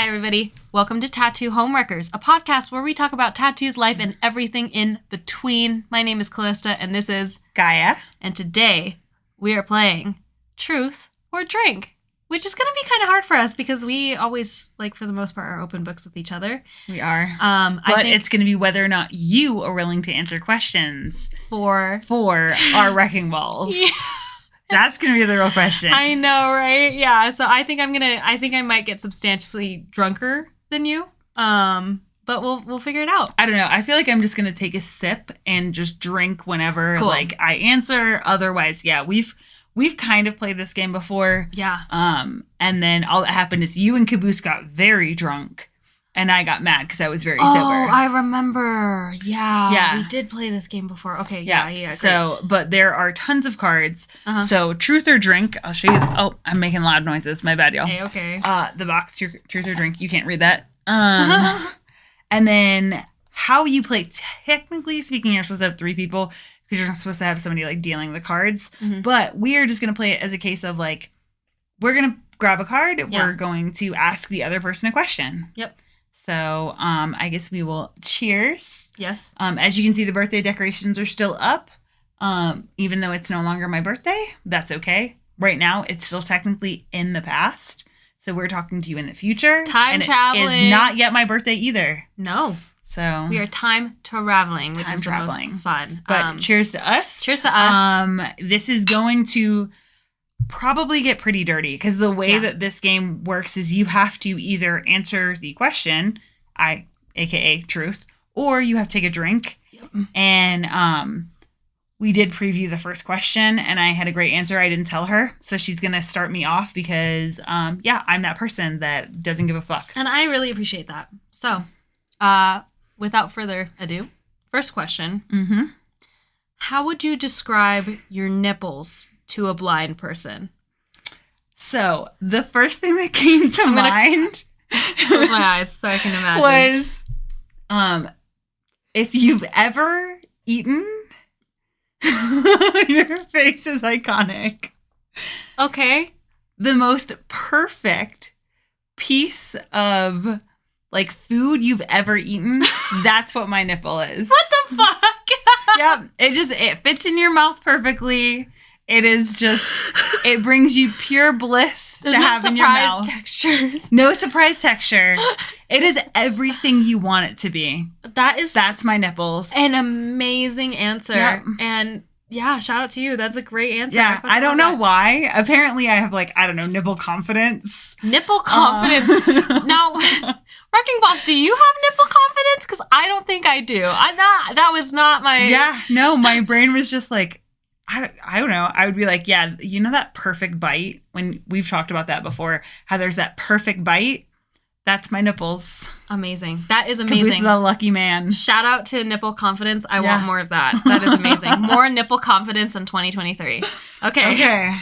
everybody. Welcome to Tattoo Homewreckers, a podcast where we talk about tattoos, life, and everything in between. My name is Callista, and this is Gaia. And today, we are playing Truth or Drink, which is going to be kind of hard for us because we always, for the most part, are open books with each other. We are. But it's going to be whether or not you are willing to answer questions for our wrecking balls. Yeah. That's going to be the real question. I know, right? Yeah. So I think I might get substantially drunker than you. But we'll figure it out. I don't know. I feel like I'm just going to take a sip and just drink whenever I answer. Otherwise, yeah, we've kind of played this game before. Yeah. And then all that happened is you and Caboose got very drunk. And I got mad because I was very sober. Oh, I remember. Yeah. Yeah. We did play this game before. Okay. Yeah. Great. So, but there are tons of cards. Uh-huh. So, truth or drink. I'll show you. Oh, I'm making loud noises. My bad, y'all. Okay. The box, truth or drink. You can't read that. And then how you play. Technically speaking, you're supposed to have 3 people because you're not supposed to have somebody dealing the cards. Mm-hmm. But we are just going to play it as a case of we're going to grab a card. Yeah. We're going to ask the other person a question. Yep. So, I guess we will cheers. Yes. As you can see, the birthday decorations are still up. Even though it's no longer my birthday, that's okay. Right now, it's still technically in the past. So we're talking to you in the future. Time traveling. It is not yet my birthday either. No. So we are time traveling, which is the most fun. But cheers to us. Cheers to us. This is going to probably get pretty dirty because the way that this game works is you have to either answer the question, aka truth, or you have to take a drink. Yep. And we did preview the first question and I had a great answer. I didn't tell her, so she's gonna start me off because I'm that person that doesn't give a fuck, and I really appreciate that. So without further ado, first question. Mm-hmm. How would you describe your nipples to a blind person? So, the first thing that came to mind... Close my eyes so I can imagine. Was, if you've ever eaten... Your face is iconic. Okay. The most perfect piece of, food you've ever eaten, that's what my nipple is. What the fuck? Yep. It fits in your mouth perfectly. It is just, it brings you pure bliss to have in your mouth. Textures. No surprise texture. It is everything you want it to be. That's my nipples. An amazing answer. Yep. And yeah, shout out to you. That's a great answer. Yeah, I don't know why. Apparently I have nipple confidence. Nipple confidence. Now, Wrecking Boss, do you have nipple confidence? Because I don't think I do. That was not my... Yeah, no, my brain was just I don't know. I would be that perfect bite, when we've talked about that before, how there's that perfect bite. That's my nipples. Amazing. That is amazing. Caboose is a lucky man. Shout out to nipple confidence. I want more of that. That is amazing. More nipple confidence in 2023. Okay.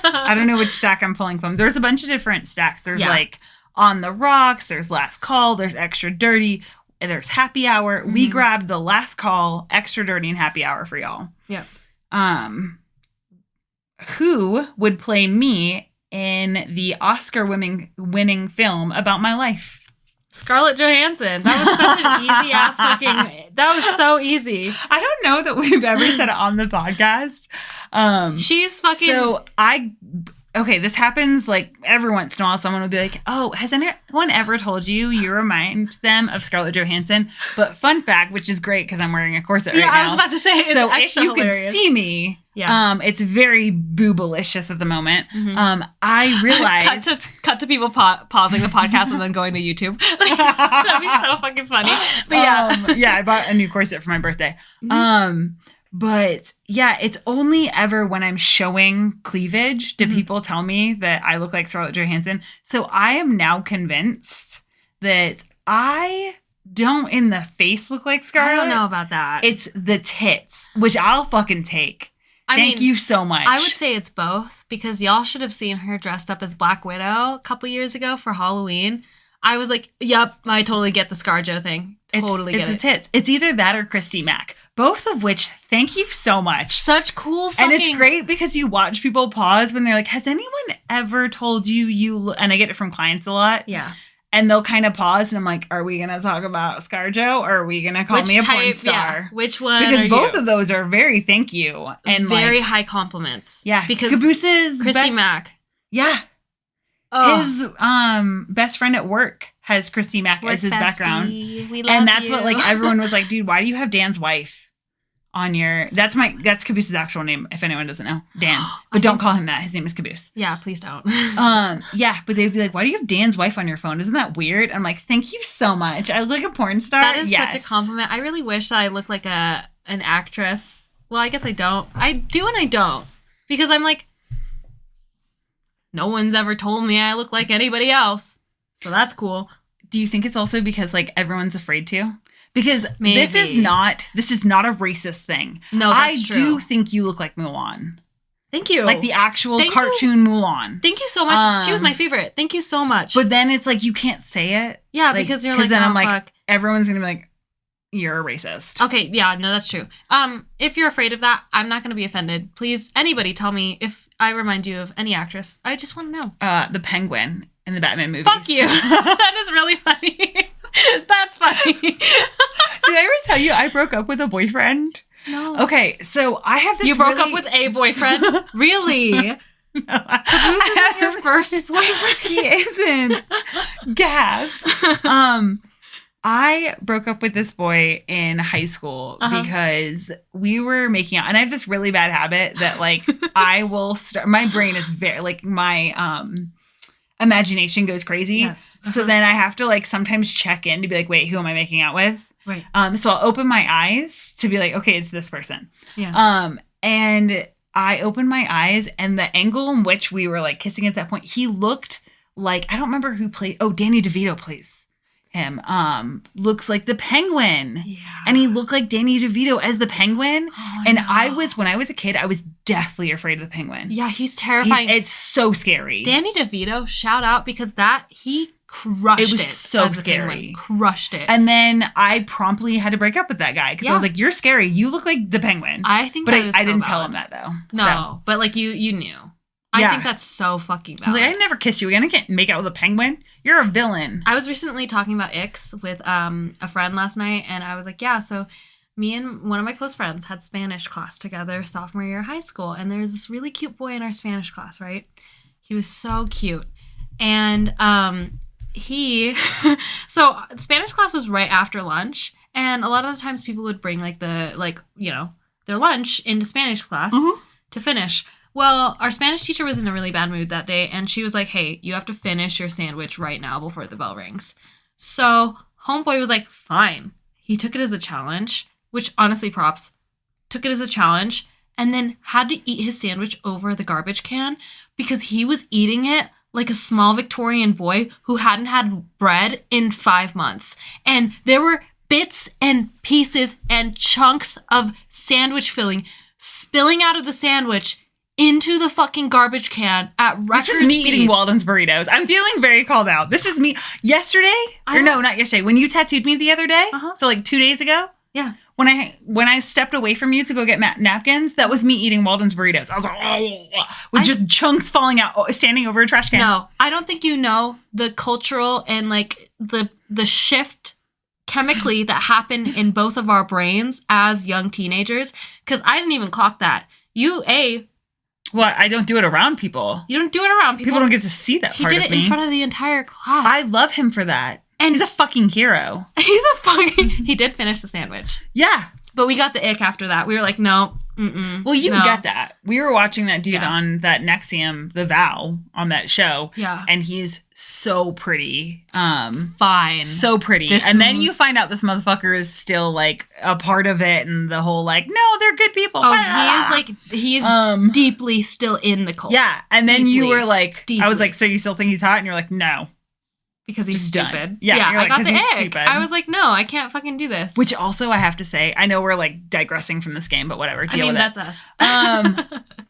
I don't know which stack I'm pulling from. There's a bunch of different stacks. There's On the Rocks. There's Last Call. There's Extra Dirty. And there's Happy Hour. Mm-hmm. We grabbed the Last Call, Extra Dirty, and Happy Hour for y'all. Yep. Who would play me in the Oscar-winning film about my life? Scarlett Johansson. That was such an easy-ass fucking... That was so easy. I don't know that we've ever said it on the podcast. She's fucking... So, this happens every once in a while. Someone will be like, oh, has anyone ever told you remind them of Scarlett Johansson? But fun fact, which is great because I'm wearing a corset right now. Yeah, I was about to say, it's so extra if you hilarious. Could see me, it's very boobalicious at the moment. Mm-hmm. I realized... cut to people pausing the podcast and then going to YouTube. That'd be so fucking funny. But I bought a new corset for my birthday. Mm-hmm. But yeah, it's only ever when I'm showing cleavage do people tell me that I look like Scarlett Johansson. So I am now convinced that I don't in the face look like Scarlett. I don't know about that. It's the tits, which I'll fucking take. Thank you so much. I would say it's both because y'all should have seen her dressed up as Black Widow a couple years ago for Halloween. I was like, yep, I totally get the ScarJo thing. Totally get it. It's the tits. It's either that or Christy Mack. Both of which, thank you so much. Such cool fucking... And it's great because you watch people pause when they're like, has anyone ever told you and I get it from clients a lot. Yeah. and they'll kind of pause, and I'm like, are we going to talk about ScarJo, or are we going to call me a porn star? Yeah. Which one? Because both of those are very thank you. And very high compliments. Yeah. Because Cabooses Christy Mack. Yeah. His best friend at work has Christy Mack as his background. We love and that's you. what, like, everyone was like, dude, why do you have Dan's wife on your... That's Caboose's actual name, if anyone doesn't know. Dan. But don't call him that. His name is Caboose. Yeah, please don't. Yeah, but they'd be like, why do you have Dan's wife on your phone? Isn't that weird? I'm like, thank you so much. I look like a porn star. That is such a compliment. I really wish that I looked like an actress. Well, I guess I don't. I do and I don't. Because I'm like, no one's ever told me I look like anybody else. So that's cool. Do you think it's also because, like, everyone's afraid to? Because Maybe. this is not a racist thing. No, that's true. I do think you look like Mulan. Thank you. Like the actual cartoon Mulan. Thank you so much. She was my favorite. Thank you so much. But then it's like, you can't say it. Yeah, like, because you're like, then oh, I'm like, fuck. Everyone's going to be like, you're a racist. Okay, yeah, no, that's true. If you're afraid of that, I'm not going to be offended. Please, anybody tell me if I remind you of any actress. I just want to know. The Penguin in the Batman movies. Fuck you. That is really funny. That's funny. Did I ever tell you I broke up with a boyfriend? No. Okay, so I have this. You broke up with a boyfriend? Really? No, Caboose isn't your first boyfriend? He isn't. Gasp. I broke up with this boy in high school because we were making out. And I have this really bad habit that, like, I will start... My brain is very... Like, my imagination goes crazy. Yes. So then I have to, like, sometimes check in to be like, wait, who am I making out with? Right. So I'll open my eyes to be like, okay, it's this person. Yeah. And I opened my eyes, and the angle in which we were, like, kissing at that point, he looked like... I don't remember who played... Oh, Danny DeVito plays him. Looks like the Penguin. Yeah. And he looked like Danny DeVito as the Penguin. Oh, and no. when I was a kid, I was deathly afraid of the Penguin. Yeah, he's terrifying. It's so scary. Danny DeVito, shout out, because he crushed it. It was so as scary. Crushed it. And then I promptly had to break up with that guy because I was like, you're scary. You look like the Penguin. I think but that I didn't tell him that, though. No, but, like, you knew. I think that's so fucking valid. Like, I never kissed you again. I can't make out with a penguin. You're a villain. I was recently talking about icks with a friend last night, and I was like, yeah, so me and one of my close friends had Spanish class together sophomore year of high school, and there was this really cute boy in our Spanish class, right? He was so cute. And so Spanish class was right after lunch, and a lot of the times people would bring, like, their lunch into Spanish class to finish. Well, our Spanish teacher was in a really bad mood that day, and she was like, hey, you have to finish your sandwich right now before the bell rings. So homeboy was like, fine. He took it as a challenge, which honestly props. Took it as a challenge, and then had to eat his sandwich over the garbage can because he was eating it like a small Victorian boy who hadn't had bread in 5 months. And there were bits and pieces and chunks of sandwich filling spilling out of the sandwich into the fucking garbage can at record speed. This is me speed. eating Walden's burritos. I'm feeling very called out. This is me. Yesterday? No, not yesterday. When you tattooed me the other day? So, like, 2 days ago? Yeah. When I stepped away from you to go get napkins, that was me eating Walden's burritos. I was like, with just chunks falling out, standing over a trash can. No, I don't think you know the cultural and, like, the shift chemically that happened in both of our brains as young teenagers, because I didn't even clock that. Well, I don't do it around people. You don't do it around people. People don't get to see that part of me. He did it in front of the entire class. I love him for that. And he's a fucking hero. He did finish the sandwich. Yeah. But we got the ick after that. We were like, no, Well, you get that. We were watching that dude on that Nexium, The Vow, on that show. Yeah. And he's so pretty. Fine. So pretty. And then you find out this motherfucker is still, like, a part of it and the whole, like, no, they're good people. Oh, he is deeply still in the cult. Yeah. And then you were like, deeply. I was like, so you still think he's hot? And you're like, no. Because he's stupid. Done. Yeah, like, I got the ick. Stupid. I was like, no, I can't fucking do this. Which also, I have to say, I know we're, like, digressing from this game, but whatever. Deal with that's it. us.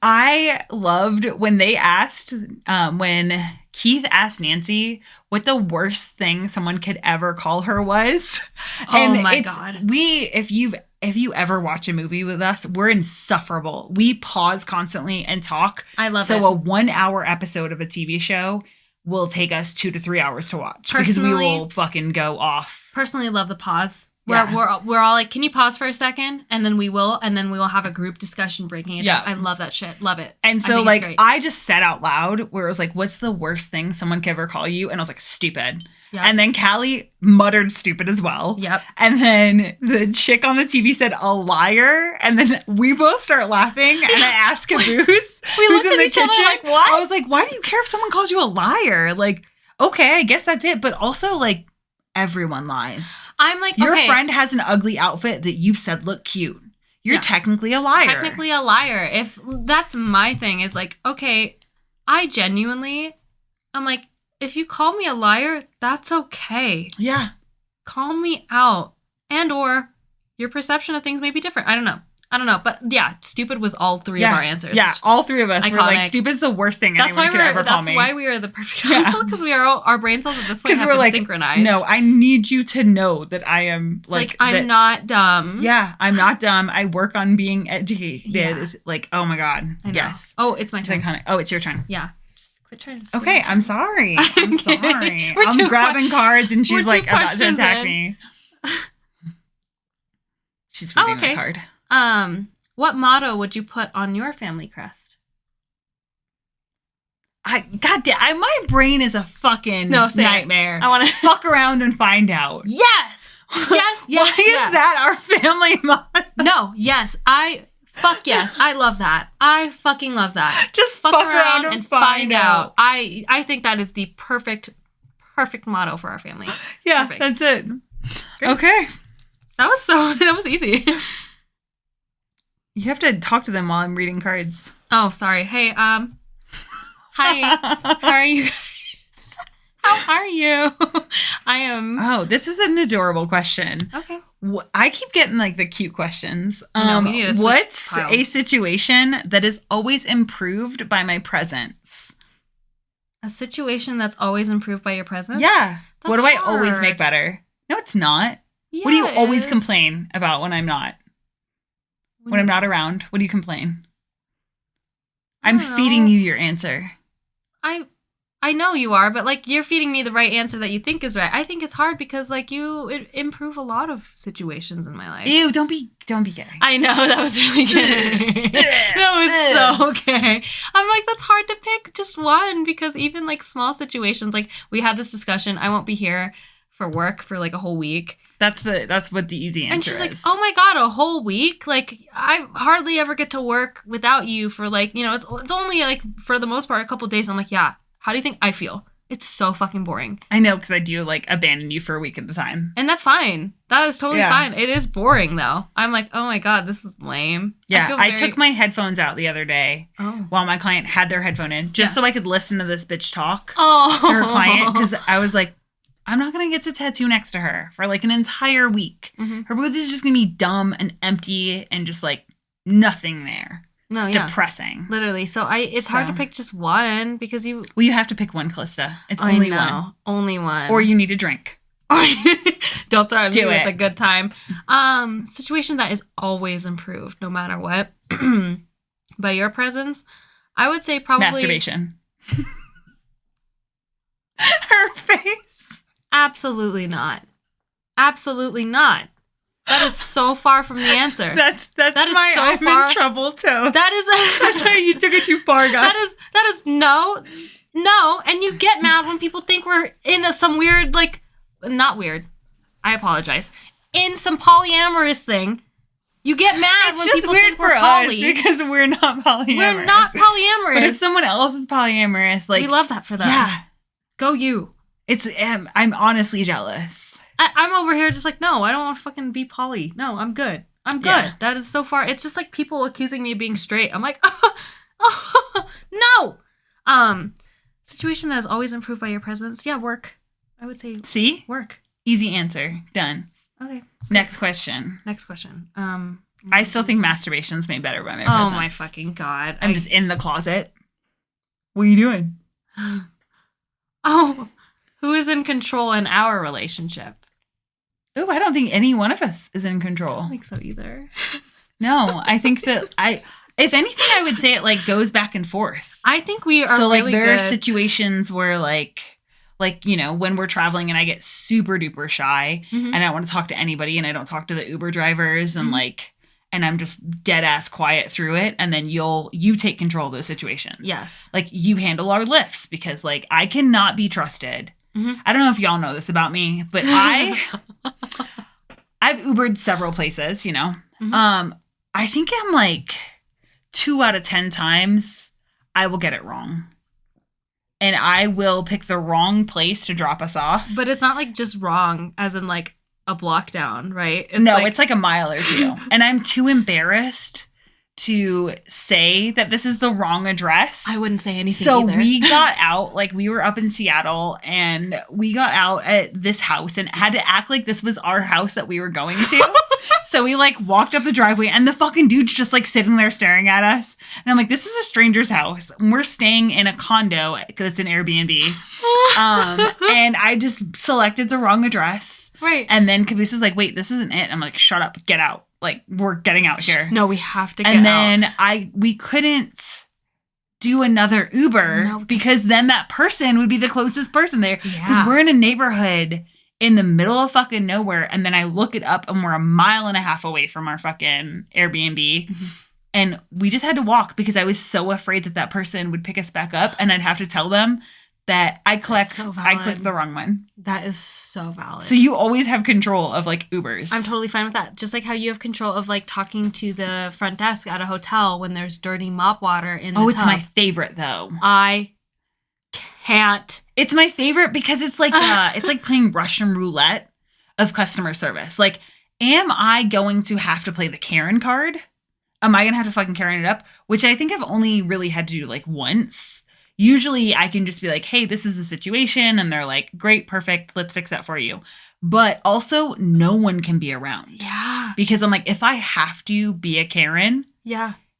I loved when they asked, when Keith asked Nancy what the worst thing someone could ever call her was. And my God. If you ever watch a movie with us, we're insufferable. We pause constantly and talk. I love it. So a 1 hour episode of a TV show, will take us 2 to 3 hours to watch because we will fucking go off. Personally, love the pause. We're all like, can you pause for a second? And then we will have a group discussion breaking it down. I love that shit. Love it. And so like I just said out loud where it was like, what's the worst thing someone could ever call you? And I was like, stupid. Yep. And then Callie muttered stupid as well. Yep. And then the chick on the TV said a liar. And then we both start laughing. And I asked Caboose, who's in the kitchen, like, what? I was like, why do you care if someone calls you a liar? Like, okay, I guess that's it. But also like everyone lies. I'm like, your friend has an ugly outfit that you said looked cute. You're technically a liar. Technically a liar. If that's my thing, is like, okay, I'm like, if you call me a liar, that's okay. Yeah. Call me out. And or your perception of things may be different. I don't know. But yeah, stupid was all three of our answers. Yeah, all three of us were like, stupid's the worst thing anyone could ever call me. That's why we are the perfect couple, because we are all, our brain cells at this point have been synchronized. No, I need you to know that I am like I'm not dumb. Yeah, I'm not dumb. I work on being educated. Yeah. It's like, oh my God. I know. Yes. Oh, it's my turn. Iconic. Oh, it's your turn. Yeah. Just quit trying to Okay, I'm sorry. I'm sorry. I'm grabbing cards and she's like about to attack me. She's reading my card. What motto would you put on your family crest? Goddamn, my brain is a fucking nightmare. I want to fuck around and find out. Yes. Why is that our family motto? No, yes. Fuck yes. I love that. I fucking love that. Just fuck around and find out. I think that is the perfect motto for our family. Yeah, perfect. That's it. Great. Okay. That was easy. You have to talk to them while I'm reading cards. Oh, sorry. Hey, hi. How are you guys? How are you? I am. Oh, this is an adorable question. Okay. I keep getting like the cute questions. We need to switch what's piles. A situation that is always improved by my presence? A situation that's always improved by your presence? Yeah. That's what do hard. I always make better? No, it's not. Yeah, what do you always complain about when I'm not? When I'm not around, what do you complain? I'm feeding you your answer. I know you are, but like you're feeding me the right answer that you think is right. I think it's hard because like you improve a lot of situations in my life. Ew, don't be gay. I know, that was really gay. That was so gay. I'm like, that's hard to pick just one because even like small situations, like we had this discussion, I won't be here for work for like a whole week. That's what the easy answer is. And she's like, oh my God, a whole week? Like, I hardly ever get to work without you for like, it's only like, for the most part, a couple days. I'm like, yeah, how do you think I feel? It's so fucking boring. I know, because I do like abandon you for a week at a time. And that's fine. That is totally fine. It is boring though. I'm like, oh my God, this is lame. Yeah, I took my headphones out the other day while my client had their headphone in, just so I could listen to this bitch talk to her client, because I was like, I'm not going to get to tattoo next to her for like an entire week. Mm-hmm. Her booth is just going to be dumb and empty and just like nothing there. No, it's depressing. Literally. So it's hard to pick just one because you... Well, you have to pick one, Callista. It's only one. Only one. Or you need a drink. Don't threaten me with a good time. Situation that is always improved no matter what. By your presence, I would say probably... Masturbation. Her face. Absolutely not. Absolutely not. That is so far from the answer. That's my I'm in trouble too. That is that's why you took it too far, guys. That is no, and you get mad when people think we're in some weird, like, not weird. I apologize. In some polyamorous thing. You get mad when people think we're poly. It's just weird for us because we're not polyamorous. We're not polyamorous. But if someone else is polyamorous, like, we love that for them. Yeah. Go you. I'm honestly jealous. I'm over here just like, no, I don't want to fucking be poly. No, I'm good. Yeah. That is so far. It's just like people accusing me of being straight. I'm like, no. Situation that is always improved by your presence. Yeah, work. I would say. See? Work. Easy answer. Done. Okay. Next question. I still think masturbation's made better by my presence. Oh my fucking God. I'm just in the closet. What are you doing? Oh, who is in control in our relationship? Oh, I don't think any one of us is in control. I don't think so either. No, I think that If anything, I would say it like goes back and forth. I think we are so like really there good. are situations where like you know, when we're traveling and I get super duper shy and I don't want to talk to anybody and I don't talk to the Uber drivers and and I'm just dead ass quiet through it, and then you take control of those situations. Yes. Like you handle our lifts because like I cannot be trusted. I don't know if y'all know this about me, but I've Ubered several places, you know. I think I'm like 2 out of 10 times I will get it wrong. And I will pick the wrong place to drop us off. But it's not like just wrong as in like a block down, right? It's like a mile or two. And I'm too embarrassed to say that this is the wrong address. I wouldn't say anything so either. We got out, like we were up in Seattle and we got out at this house and had to act like this was our house that we were going to. So we like walked up the driveway and the fucking dude's just like sitting there staring at us. And I'm like, this is a stranger's house. And we're staying in a condo because it's an Airbnb. And I just selected the wrong address. Right. And then Caboose is like, wait, this isn't it. I'm like, shut up, get out. Like, we're getting out here. No, we have to get out. And then we couldn't do another Uber because then that person would be the closest person there. Because we're in a neighborhood in the middle of fucking nowhere. And then I look it up and we're 1.5 miles away from our fucking Airbnb. And we just had to walk because I was so afraid that person would pick us back up and I'd have to tell them that I clicked the wrong one. That is so valid. So you always have control of like Ubers. I'm totally fine with that. Just like how you have control of like talking to the front desk at a hotel when there's dirty mop water in the tub. It's my favorite though. I can't. It's my favorite because it's like playing Russian roulette of customer service. Like, am I going to have to play the Karen card? Am I going to have to fucking Karen it up? Which I think I've only really had to do like once. Usually I can just be like, hey, this is the situation. And they're like, great, perfect. Let's fix that for you. But also no one can be around. Yeah. Because I'm like, if I have to be a Karen,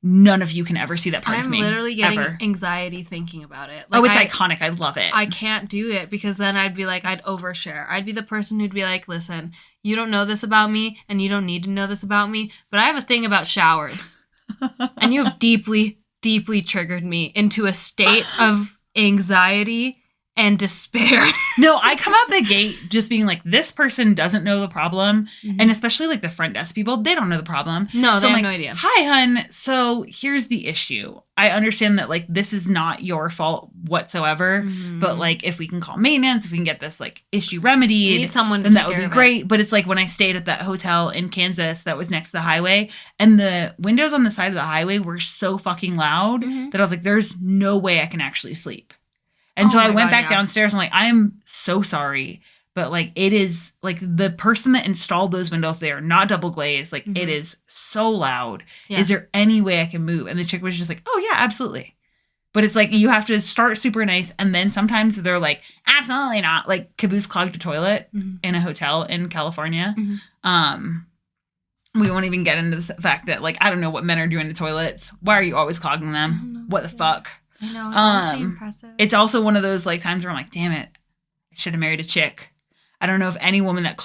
none of you can ever see that part of me. I'm literally getting anxiety thinking about it. Like, it's iconic. I love it. I can't do it because then I'd be like, I'd overshare. I'd be the person who'd be like, listen, you don't know this about me and you don't need to know this about me, but I have a thing about showers. And you have deeply triggered me into a state of anxiety and despair. No, I come out the gate just being like, this person doesn't know the problem. And especially like the front desk people, they don't know the problem. No, so they I'm have like, no idea. Hi, hun. So here's the issue. I understand that like this is not your fault whatsoever. But like if we can call maintenance, if we can get this like issue remedied, we need someone to then take that would care be of great. it. But it's like when I stayed at that hotel in Kansas that was next to the highway, and the windows on the side of the highway were so fucking loud that I was like, there's no way I can actually sleep. And so I went back downstairs and like, I am so sorry. But like, it is like the person that installed those windows, they are not double glazed. Like it is so loud. Yeah. Is there any way I can move? And the chick was just like, oh yeah, absolutely. But it's like, you have to start super nice. And then sometimes they're like, absolutely not. Like Caboose clogged a toilet in a hotel in California. We won't even get into the fact that like, I don't know what men are doing to toilets. Why are you always clogging them? What the fuck? I know, it's honestly impressive. It's also one of those like times where I'm like, damn it, I should have married a chick. I don't know if any woman that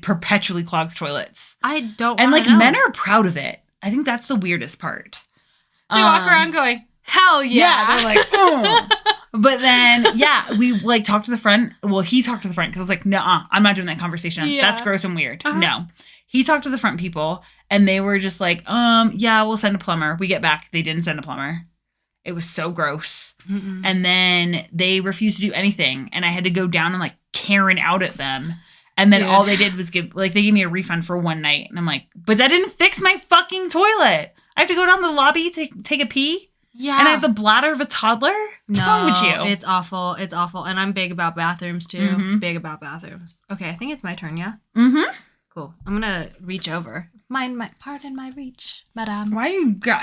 perpetually clogs toilets. I don't And like know. men are proud of it. I think that's the weirdest part. They walk around going, hell yeah. Yeah, they're like, oh. But then, we like talked to the front. Well, he talked to the front because I was like, nah, I'm not doing that conversation. Yeah. That's gross and weird. No. He talked to the front people and they were just like, yeah, we'll send a plumber. We get back. They didn't send a plumber. It was so gross. And then they refused to do anything. And I had to go down and like Karen out at them. And then all they did was they gave me a refund for one night. And I'm like, but that didn't fix my fucking toilet. I have to go down to the lobby to take a pee. Yeah. And I have the bladder of a toddler? What's wrong with you? It's awful. It's awful. And I'm big about bathrooms too. Big about bathrooms. Okay, I think it's my turn, yeah? Cool. I'm gonna reach over. Pardon my reach, madame. Why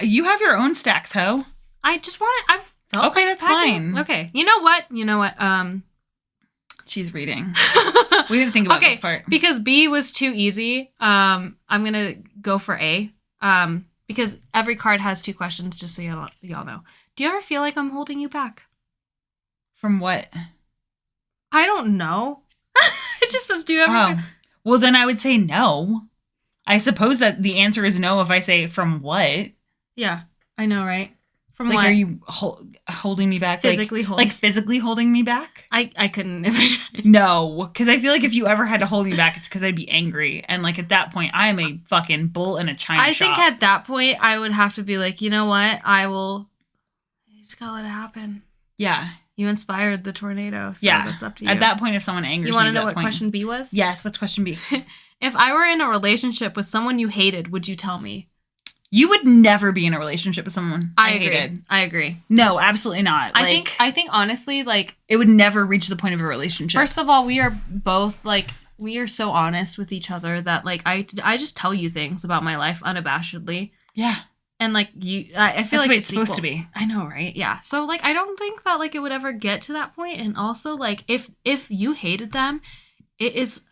you have your own stacks, ho? I just want it. Okay, that's fine. Okay. You know what? She's reading. We didn't think about this part. Because B was too easy. I'm gonna go for A. Because every card has 2 questions, just so y'all know. Do you ever feel like I'm holding you back? From what? I don't know. It just says, do you ever Well, then I would say no. I suppose that the answer is no if I say from what. Yeah. I know, right? From Like, what? are you holding me back? Physically holding? Like, physically holding me back? I couldn't. If I tried. No, because I feel like if you ever had to hold me back, it's because I'd be angry. And, like, at that point, I am a fucking bull in a china shop. I think at that point, I would have to be like, you know what? You just gotta let it happen. Yeah. You inspired the tornado, so that's up to you. At that point, if someone angers me, you want to know what question B was? Yes, what's question B? If I were in a relationship with someone you hated, would you tell me? You would never be in a relationship with someone I hated. I agree. No, absolutely not. I think honestly, like, it would never reach the point of a relationship. First of all, we are both like, we are so honest with each other that like I just tell you things about my life unabashedly. Yeah. And like I feel That's like the way it's supposed to be. I know, right? Yeah. So like I don't think that like it would ever get to that point. And also like if you hated them, it is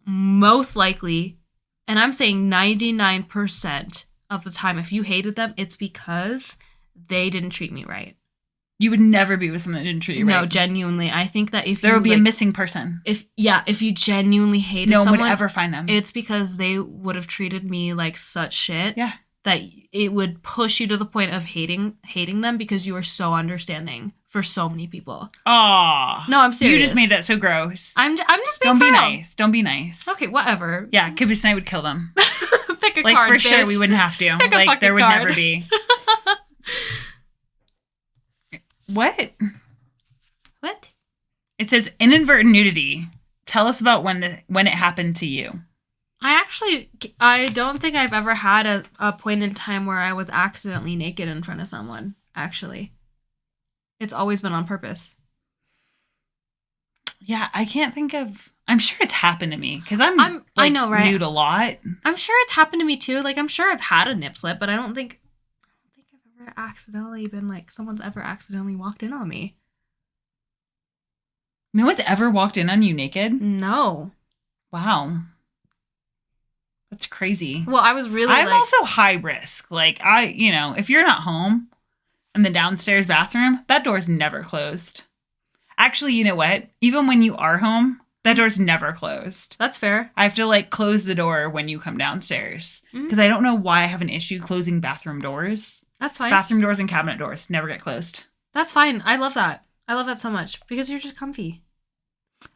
most likely, and I'm saying 99% of the time, if you hated them, it's because they didn't treat me right. You would never be with someone that didn't treat you right. No, genuinely. I think that if there would be a missing person. If you genuinely hated someone, no one would ever find them. It's because they would have treated me like such shit. Yeah. That it would push you to the point of hating them because you are so understanding for so many people. Aw. No, I'm serious. You just made that so gross. I'm just being Don't be nice. Don't be nice. Okay, whatever. Yeah, Caboose and I would kill them. Pick a like, card, for bitch. sure, we wouldn't have to. Pick like, there would card. never be. What? What? It says inadvertent nudity. Tell us about when it happened to you. I don't think I've ever had a point in time where I was accidentally naked in front of someone, actually. It's always been on purpose. Yeah, I can't think of... I'm sure it's happened to me, because I know, right? nude a lot. I'm sure it's happened to me, too. Like, I'm sure I've had a nip slip, but I don't think I've ever accidentally been, like, someone's ever accidentally walked in on me. No one's ever walked in on you naked? No. Wow. That's crazy. Well, I was really I'm also high risk. Like, if you're not home in the downstairs bathroom, that door's never closed. Actually, you know what? Even when you are home, that door's never closed. That's fair. I have to, like, close the door when you come downstairs. Because I don't know why I have an issue closing bathroom doors. That's fine. Bathroom doors and cabinet doors never get closed. That's fine. I love that. I love that so much. Because you're just comfy.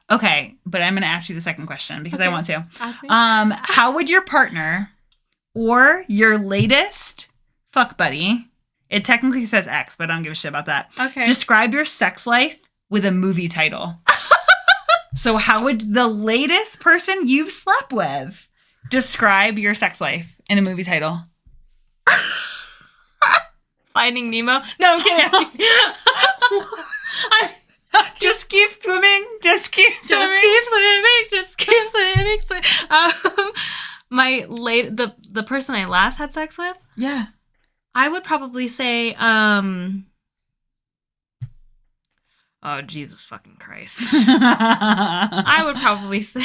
Okay, but I'm going to ask you the second question because I want to. Ask me. How would your partner or your latest fuck buddy, it technically says ex, but I don't give a shit about that. Okay. Describe your sex life with a movie title. So how would the latest person you've slept with describe your sex life in a movie title? Finding Nemo? No, I'm kidding. Just keep swimming. Just keep swimming. Just keep swimming. The person I last had sex with? Yeah. I would probably say, oh, Jesus fucking Christ. I would probably say,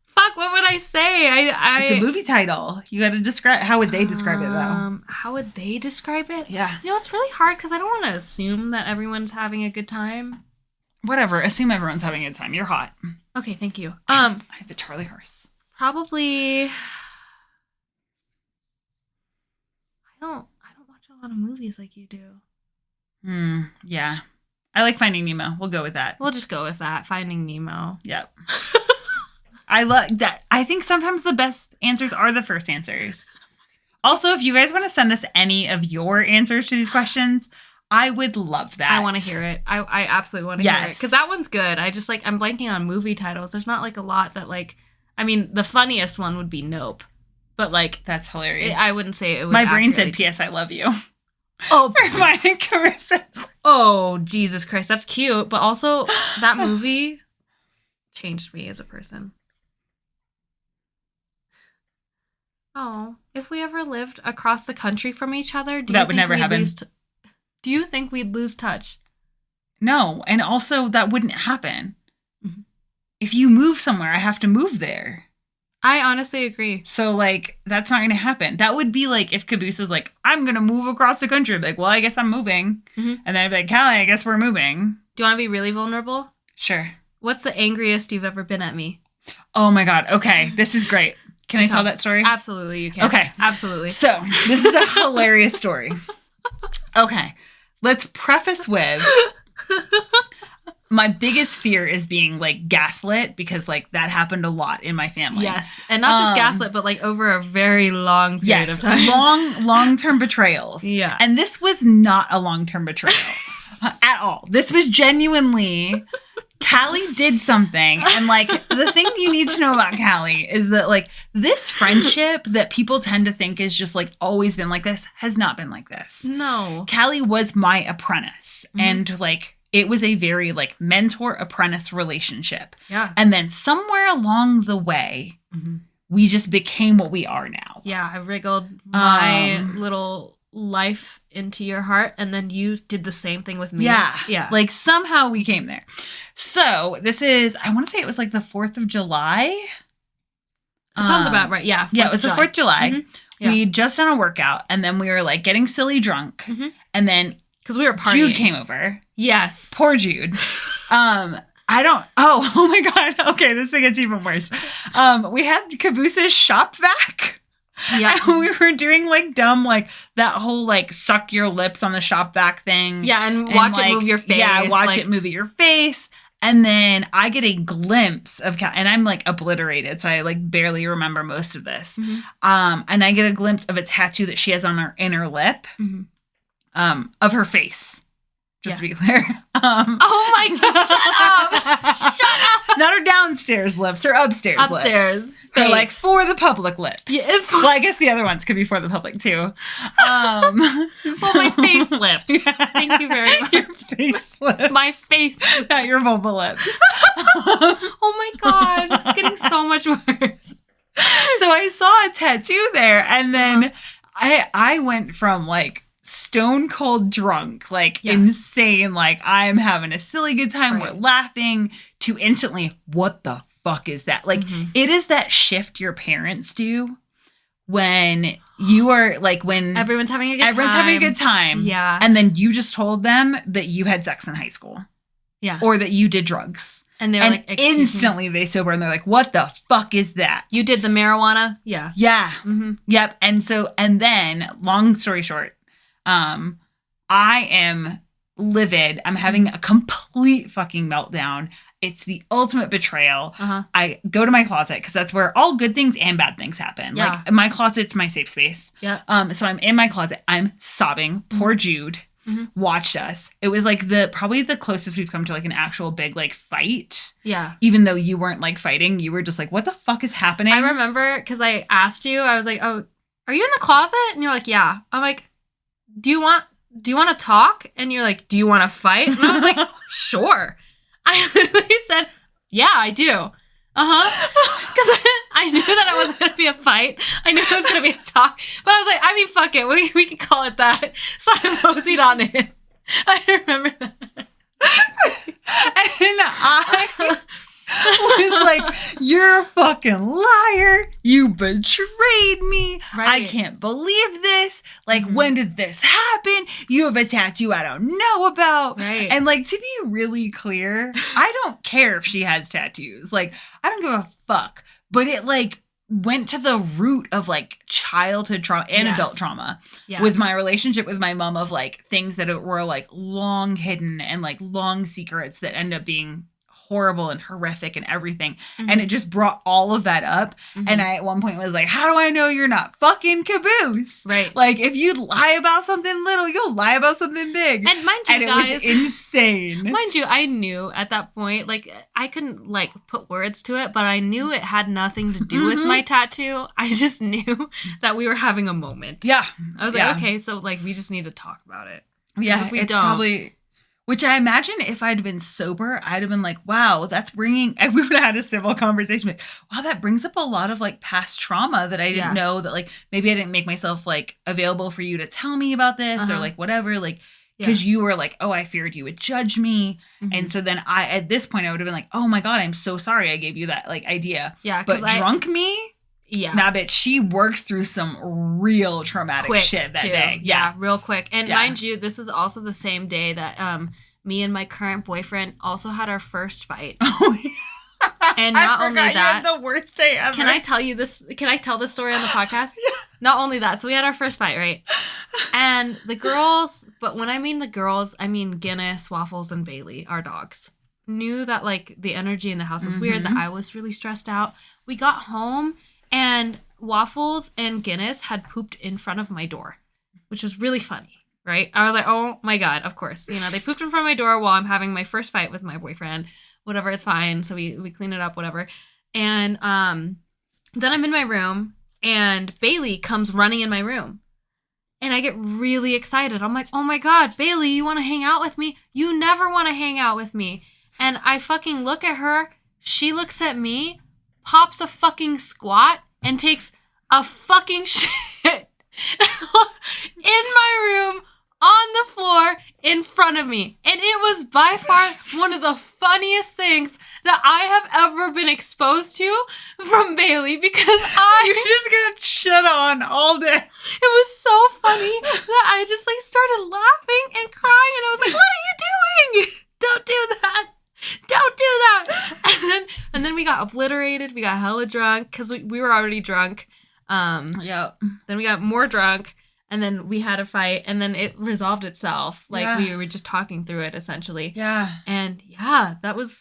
fuck, what would I say? It's a movie title. You got to describe, how would they describe it though? How would they describe it? Yeah. You know, it's really hard because I don't want to assume that everyone's having a good time. Whatever. Assume everyone's having a good time. You're hot. Okay, thank you. I have a Charlie horse. Probably. I don't watch a lot of movies like you do. Yeah. I like Finding Nemo. We'll go with that. We'll just go with that. Finding Nemo. Yep. I love that. I think sometimes the best answers are the first answers. Also, if you guys want to send us any of your answers to these questions, I would love that. I want to hear it. I absolutely want to hear it. Because that one's good. I just, like, I'm blanking on movie titles. There's not, like, a lot that, like, I mean, the funniest one would be Nope. But, like. That's hilarious. I wouldn't say it would. My brain said, P.S. I love you. Oh, for my caresses. Oh, Jesus Christ. That's cute. But also, that movie changed me as a person. Oh, if we ever lived across the country from each other, that would never happen. Do you think we'd lose touch? No, and also that wouldn't happen. Mm-hmm. If you move somewhere, I have to move there. I honestly agree. So, like, that's not going to happen. That would be like if Caboose was like, I'm going to move across the country. I'd be like, well, I guess I'm moving. Mm-hmm. And then I'd be like, Callie, I guess we're moving. Do you want to be really vulnerable? Sure. What's the angriest you've ever been at me? Oh, my God. Okay, this is great. Can I tell that story? Absolutely, you can. Okay. Absolutely. So, this is a hilarious story. Okay. Let's preface with my biggest fear is being, like, gaslit because, like, that happened a lot in my family. Yes. And not just gaslit, but, like, over a very long period of time. long-term betrayals. Yeah. And this was not a long-term betrayal at all. This was genuinely... Callie did something, and, like, the thing you need to know about Callie is that, like, this friendship that people tend to think is just, like, always been like this has not been like this. No. Callie was my apprentice, and, like, it was a very, like, mentor-apprentice relationship. Yeah. And then somewhere along the way, we just became what we are now. Yeah, I wriggled my little life into your heart, and then you did the same thing with me. Yeah. Like, somehow we came there. So, this is, I want to say it was, like, the 4th of July. It sounds about right. Yeah. Yeah, it was the 4th of July. Mm-hmm. Yeah. We'd just done a workout, and then we were, like, getting silly drunk. And then because we were partying. Jude came over. Yes. Poor Jude. Oh my God. Okay, this thing gets even worse. We had Cabooses shop vac. Yeah. And we were doing, like, dumb, like, that whole, like, suck your lips on the shop vac thing. Yeah, and watch it move your face. Yeah, watch it move your face. And then I get a glimpse of and I'm, like, obliterated, so I, like, barely remember most of this. And I get a glimpse of a tattoo that she has on her inner lip of her face. Just to be clear. Oh my God, shut up! Shut up! Not her downstairs lips, her upstairs lips. Her, like, for the public lips. Yeah, well, I guess the other ones could be for the public, too. Well, my face lips. Yeah. Thank you very much. Your face lips. My face. Not your vulva lips. Oh my God, it's getting so much worse. So I saw a tattoo there, and then I went from, like, stone cold drunk, like, insane, like, I'm having a silly good time, we're laughing, to instantly, what the fuck is that? Like, it is that shift your parents do when you are, like, when everyone's having a good time. Yeah. And then you just told them that you had sex in high school. Yeah. Or that you did drugs. And they're like, instantly they sober and they're like, what the fuck is that? You did the marijuana? Yeah. Yeah. Yep. And then, long story short, I am livid. I'm having a complete fucking meltdown. It's the ultimate betrayal. I go to my closet because that's where all good things and bad things happen. Yeah. Like, my closet's my safe space. Yeah. So I'm in my closet. I'm sobbing. Poor Jude watched us. It was, like, probably the closest we've come to, like, an actual big, like, fight. Yeah. Even though you weren't, like, fighting, you were just like, what the fuck is happening? I remember because I asked you. I was like, oh, are you in the closet? And you're like, yeah. I'm like, do you want to talk? And you're like, do you want to fight? And I was like, sure. I literally said, yeah, I do. Because I knew that it wasn't going to be a fight. I knew it was going to be a talk. But I was like, I mean, fuck it. We can call it that. So I moseyed on it. I remember that. And I was like, you're a fucking liar. You betrayed me. Right. I can't believe this. Like, when did this happen? You have a tattoo I don't know about. Right. And, like, to be really clear, I don't care if she has tattoos. Like, I don't give a fuck. But it, like, went to the root of, like, childhood trauma and adult trauma with my relationship with my mom, of, like, things that were, like, long hidden and, like, long secrets that end up being horrible and horrific and everything. And it just brought all of that up. And I at one point was like, how do I know you're not fucking Caboose? Right. Like, if you lie about something little, you'll lie about something big. And mind you, guys, it was insane. Mind you, I knew at that point, like, I couldn't, like, put words to it, but I knew it had nothing to do with my tattoo. I just knew that we were having a moment. Yeah. I was like, okay, so, like, we just need to talk about it. Yeah, if we don't, probably... Which I imagine if I'd been sober, I'd have been like, wow, that's bringing... we would have had a civil conversation. Like, wow, that brings up a lot of, like, past trauma that I didn't know, that, like, maybe I didn't make myself, like, available for you to tell me about this or, like, whatever. Like, because you were like, oh, I feared you would judge me. And so then at this point, I would have been like, oh my God, I'm so sorry I gave you that, like, idea. Yeah. But drunk me... Yeah. Nah, bitch, she worked through some real traumatic shit that day. Yeah, real quick. And mind you, this is also the same day that me and my current boyfriend also had our first fight. Oh, yeah. And not only you that, had the worst day ever. Can I tell you this? Can I tell this story on the podcast? Yeah. Not only that, so we had our first fight, right? And the girls, but when I mean the girls, I mean Guinness, Waffles, and Bailey, our dogs, knew that like the energy in the house was weird, that I was really stressed out. We got home and Waffles and Guinness had pooped in front of my door, which was really funny. Right? I was like, oh my God, of course. You know, they pooped in front of my door while I'm having my first fight with my boyfriend. Whatever, it's fine. So we clean it up, whatever. And then I'm in my room and Bailey comes running in my room. And I get really excited. I'm like, oh my God, Bailey, you want to hang out with me? You never want to hang out with me. And I fucking look at her. She looks at me, pops a fucking squat, and takes a fucking shit in my room on the floor in front of me. And it was by far one of the funniest things that I have ever been exposed to from Bailey, because You just got shit on all day. it was so funny that I just like started laughing and crying, and I was like, what are you doing? Don't do that. Don't do that. And then we got obliterated. We got hella drunk because we were already drunk. Yeah. Then we got more drunk. And then we had a fight, and then it resolved itself. Like, we were just talking through it, essentially. Yeah. And, yeah, that was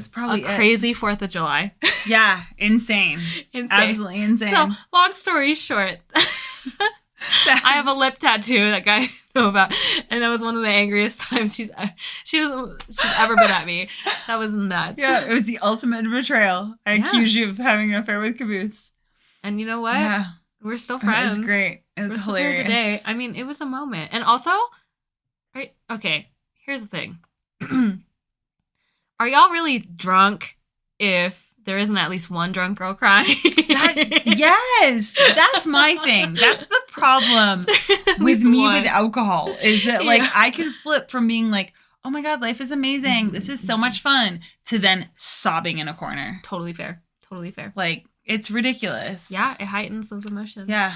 probably a crazy 4th of July. Yeah. Insane. Absolutely insane. So, long story short, I have a lip tattoo that guy know about, and that was one of the angriest times she's ever been at me. That was nuts. Yeah, it was the ultimate betrayal. I accuse you of having an affair with Caboose. And you know what? Yeah. We're still friends. It was great. It was hilarious. Today. I mean, it was a moment. And also, right? Okay, here's the thing. Are y'all really drunk if there isn't at least one drunk girl crying? Yes, that's my thing. That's the problem with me with alcohol, is that like I can flip from being like, oh my God, life is amazing, this is so much fun, to then sobbing in a corner. Totally fair. Like, it's ridiculous. Yeah, it heightens those emotions. Yeah.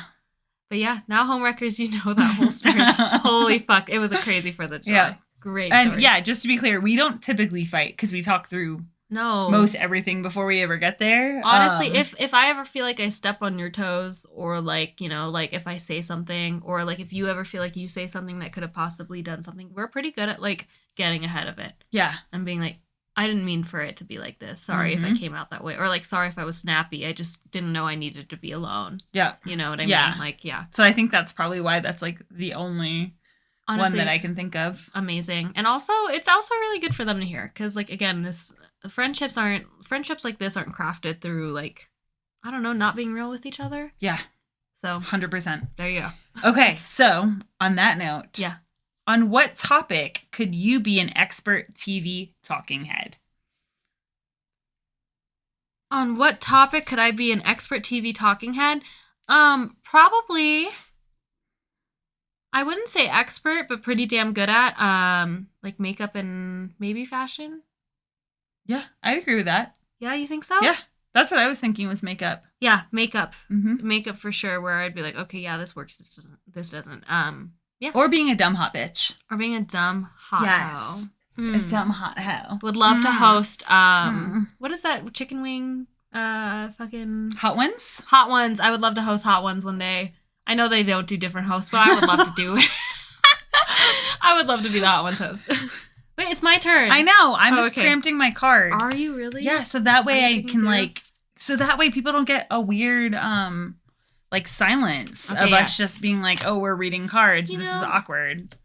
But yeah, now homewreckers, you know that whole story. Holy fuck. It was a crazy 4th of July. Yeah. Great and story. Yeah, just to be clear, we don't typically fight because we talk through most everything before we ever get there. Honestly, if I ever feel like I step on your toes, or like, you know, like if I say something, or like if you ever feel like you say something that could have possibly done something, we're pretty good at like getting ahead of it. Yeah. And being like, I didn't mean for it to be like this. Sorry if I came out that way. Or like, sorry if I was snappy. I just didn't know I needed to be alone. Yeah. You know what I mean? Like, yeah. So I think that's probably why that's like the only one that I can think of. Amazing. And also, it's also really good for them to hear. Because like, again, friendships like this aren't crafted through like, I don't know, not being real with each other. Yeah. So 100%. There you go. Okay. So on that note. Yeah. On what topic could you be an expert TV talking head? On what topic could I be an expert TV talking head? Probably, I wouldn't say expert, but pretty damn good at, like makeup and maybe fashion. Yeah, I'd agree with that. Yeah, you think so? Yeah, that's what I was thinking was makeup. Yeah, makeup. Mm-hmm. Makeup for sure, where I'd be like, okay, yeah, this works, this doesn't. Yeah. Or being a dumb hot bitch. Or being a dumb hot hoe. A dumb hot hoe. Would love to host, what is that chicken wing, fucking... Hot Ones? Hot Ones. I would love to host Hot Ones one day. I know they don't do different hosts, but I would love to do it. I would love to be the Hot Ones host. Wait, it's my turn. I know. I'm just preempting my card. Are you really? Yeah, so that way I can like... So that way people don't get a weird... like silence of us just being like, oh, we're reading cards. This is awkward.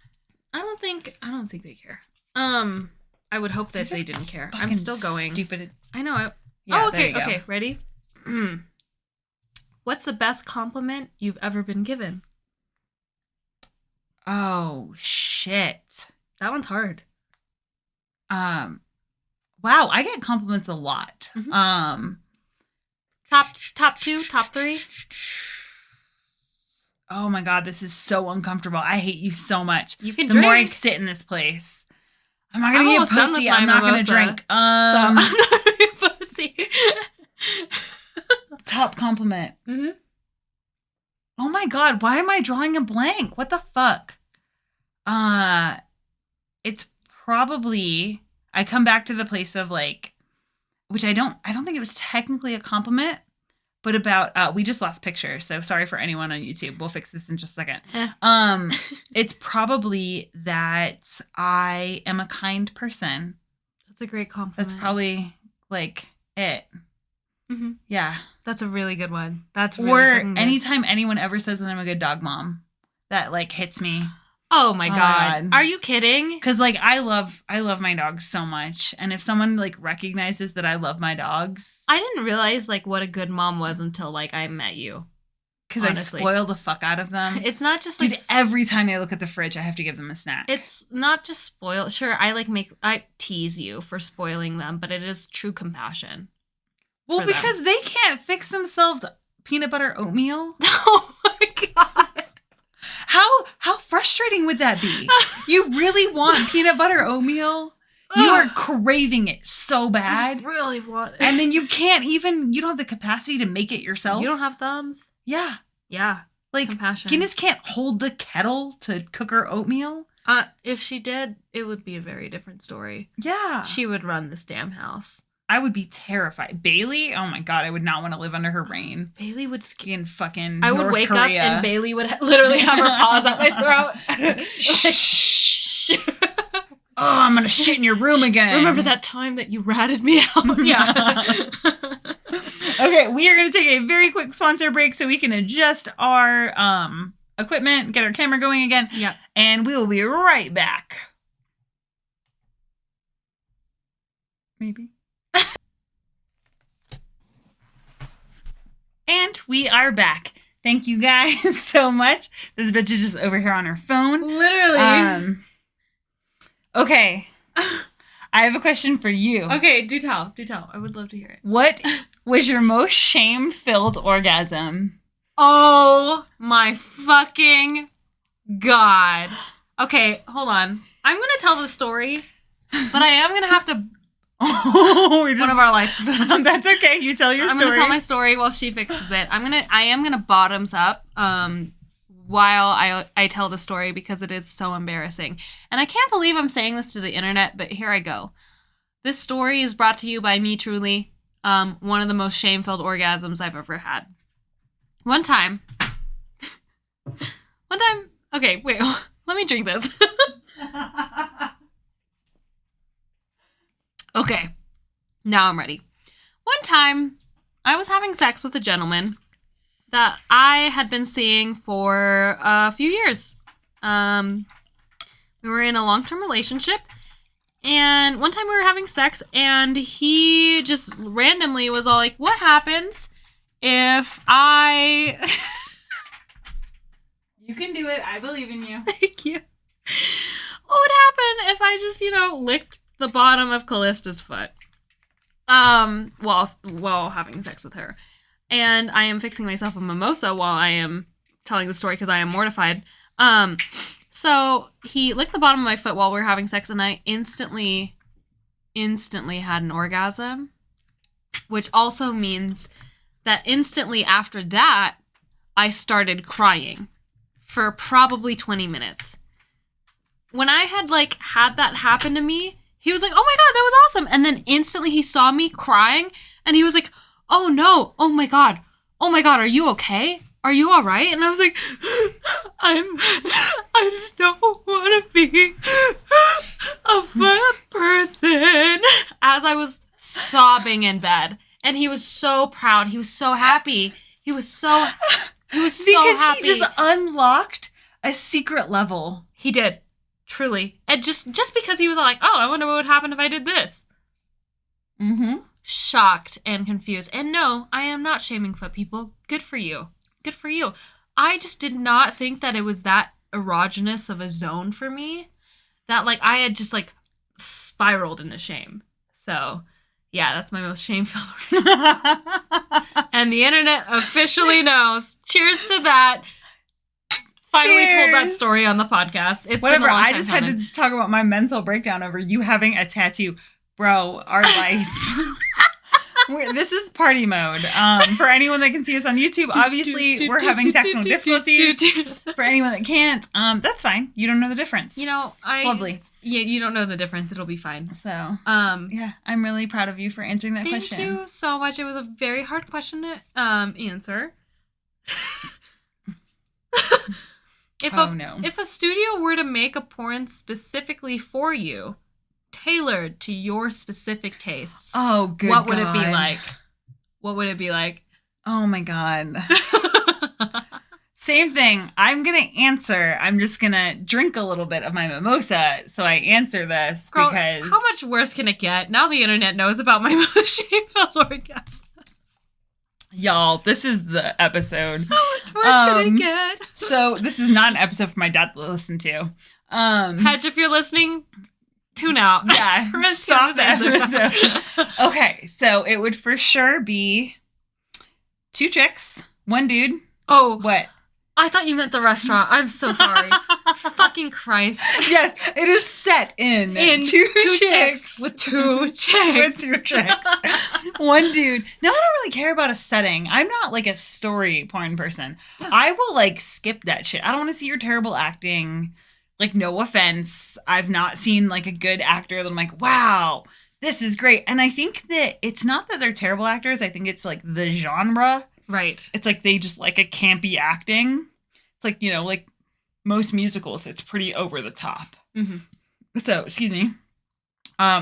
I don't think they care. I would hope that they didn't care. I'm still going. Stupid. I know. Okay. Okay. Ready? What's the best compliment you've ever been given? Oh shit. That one's hard. Wow, I get compliments a lot. Mm-hmm. Top 2, top 3. Oh my God, this is so uncomfortable. I hate you so much. You can drink. The more I sit in this place, I'm not gonna get pussy. I'm not gonna drink. So I'm not gonna get pussy. Top compliment. Mm-hmm. Oh my God, why am I drawing a blank? What the fuck? It's probably, I come back to the place of like, which I don't think it was technically a compliment, but about we just lost pictures, so sorry for anyone on YouTube. We'll fix this in just a second. It's probably that I am a kind person. That's a great compliment. That's probably like it. Mm-hmm. Yeah. That's a really good one. That's really or good. Anytime anyone ever says that I'm a good dog mom, that like hits me. Oh my God. Are you kidding? Because like I love my dogs so much, and if someone like recognizes that I love my dogs, I didn't realize like what a good mom was until like I met you. Because I spoil the fuck out of them. It's not just like... Dude, every time they look at the fridge, I have to give them a snack. It's not just spoil. Sure, I tease you for spoiling them, but it is true compassion. Well, because they can't fix themselves peanut butter oatmeal. Oh my God. How frustrating would that be? You really want peanut butter oatmeal? You are craving it so bad. I really want it. And then you don't have the capacity to make it yourself. You don't have thumbs? Yeah. Yeah. Like, compassion. Guinness can't hold the kettle to cook her oatmeal. If she did, it would be a very different story. Yeah. She would run this damn house. I would be terrified. Bailey? Oh my God, I would not want to live under her reign. Bailey would in fucking I would North wake Korea. up and Bailey would literally have her paws at my throat. Shh. Oh, I'm gonna shit in your room again. Remember that time that you ratted me out? Yeah. Okay, we are gonna take a very quick sponsor break so we can adjust our equipment, get our camera going again. Yeah. And we will be right back. Maybe. And we are back. Thank you guys so much. This bitch is just over here on her phone. Literally. Okay. I have a question for you. Okay, do tell. I would love to hear it. What was your most shame-filled orgasm? Oh my fucking God. Okay, hold on. I'm going to tell the story, but I am going to have to... one of our lives. That's okay. You tell your story. I'm going to tell my story while she fixes it. I am going to bottoms up while I tell the story because it is so embarrassing. And I can't believe I'm saying this to the internet, but here I go. This story is brought to you by me truly. One of the most shame-filled orgasms I've ever had. One time. Okay, wait. Let me drink this. Okay. Now I'm ready. One time, I was having sex with a gentleman that I had been seeing for a few years. We were in a long-term relationship, and one time we were having sex, and he just randomly was all like, what happens if I... You can do it. I believe in you. Thank you. What would happen if I just, licked the bottom of Callista's foot while having sex with her? And I am fixing myself a mimosa while I am telling the story because I am mortified. So he licked the bottom of my foot while we were having sex, and I instantly had an orgasm, which also means that instantly after that, I started crying for probably 20 minutes. When I had had that happen to me, he was like, oh my God, that was awesome. And then instantly he saw me crying and he was like, oh no, oh my God, are you okay? Are you all right? And I was like, I just don't want to be a fat person. As I was sobbing in bed. And he was so proud. He was so happy. He was so happy. Because he just unlocked a secret level. He did. Truly. And just because he was like, oh, I wonder what would happen if I did this. Mm-hmm. Shocked and confused. And no, I am not shaming foot people. Good for you. Good for you. I just did not think that it was that erogenous of a zone for me. That I had just spiraled into shame. So, yeah, that's my most shameful. And the internet officially knows. Cheers to that. Finally told that story on the podcast. It's whatever. Been a long time I just coming. had to talk about my mental breakdown over you having a tattoo. Bro, our lights. This is party mode. For anyone that can see us on YouTube, obviously we're having technical difficulties. For anyone that can't, that's fine. You don't know the difference. You know, it's lovely. Yeah, you don't know the difference. It'll be fine. So, yeah, I'm really proud of you for answering that question. Thank you so much. It was a very hard question to answer. If a studio were to make a porn specifically for you, tailored to your specific tastes, what would it be like? What would it be like? Oh my God. Same thing. I'm going to answer. I'm just going to drink a little bit of my mimosa so I answer this. Girl, because how much worse can it get? Now the internet knows about my shame-filled orgasm. Y'all, this is the episode. How much worse can it get? So this is not an episode for my dad to listen to. Hedge, if you're listening, tune out. Yeah, stop the episode. Okay, so it would for sure be 2 chicks, 1 dude. Oh. What? I thought you meant the restaurant. I'm so sorry. Fucking Christ. Yes, it is set in 2 chicks. With 2 chicks. With 2 chicks. 1 dude. No, I don't really care about a setting. I'm not like a story porn person. I will like skip that shit. I don't want to see your terrible acting. Like, no offense. I've not seen like a good actor that I'm like, wow, this is great. And I think that it's not that they're terrible actors. I think it's like the genre. Right. It's like they just like a campy acting. It's like, you know, like most musicals, it's pretty over the top. Mm-hmm. So, excuse me.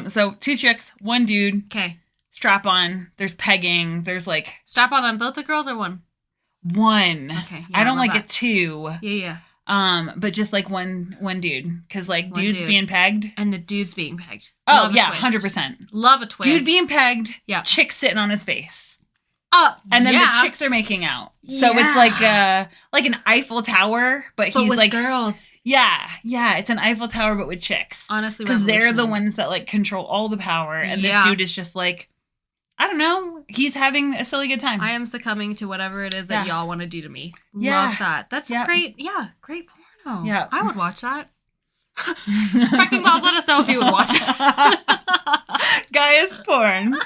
So 2 chicks, 1 dude. Okay. Strap on. There's pegging. There's like strap on both the girls or 1? 1. Okay. Yeah, I don't like that. a 2. Yeah. But just like one dude, because like 1 dudes dude. being pegged. And the dude's being pegged. Oh yeah, 100%. Love a twist. Dude being pegged. Yeah. Chick sitting on his face. And then the chicks are making out. So it's like an Eiffel Tower, but he's with like girls. Yeah, it's an Eiffel Tower, but with chicks. Honestly, because they're the ones that like control all the power, and this dude is just like, I don't know, he's having a silly good time. I am succuming to whatever it is that y'all want to do to me. Yeah. Love that. That's great. Yeah, great porno. Yeah, I would watch that. Wrecking Balls, let us know if you would watch it. Gaia's porn.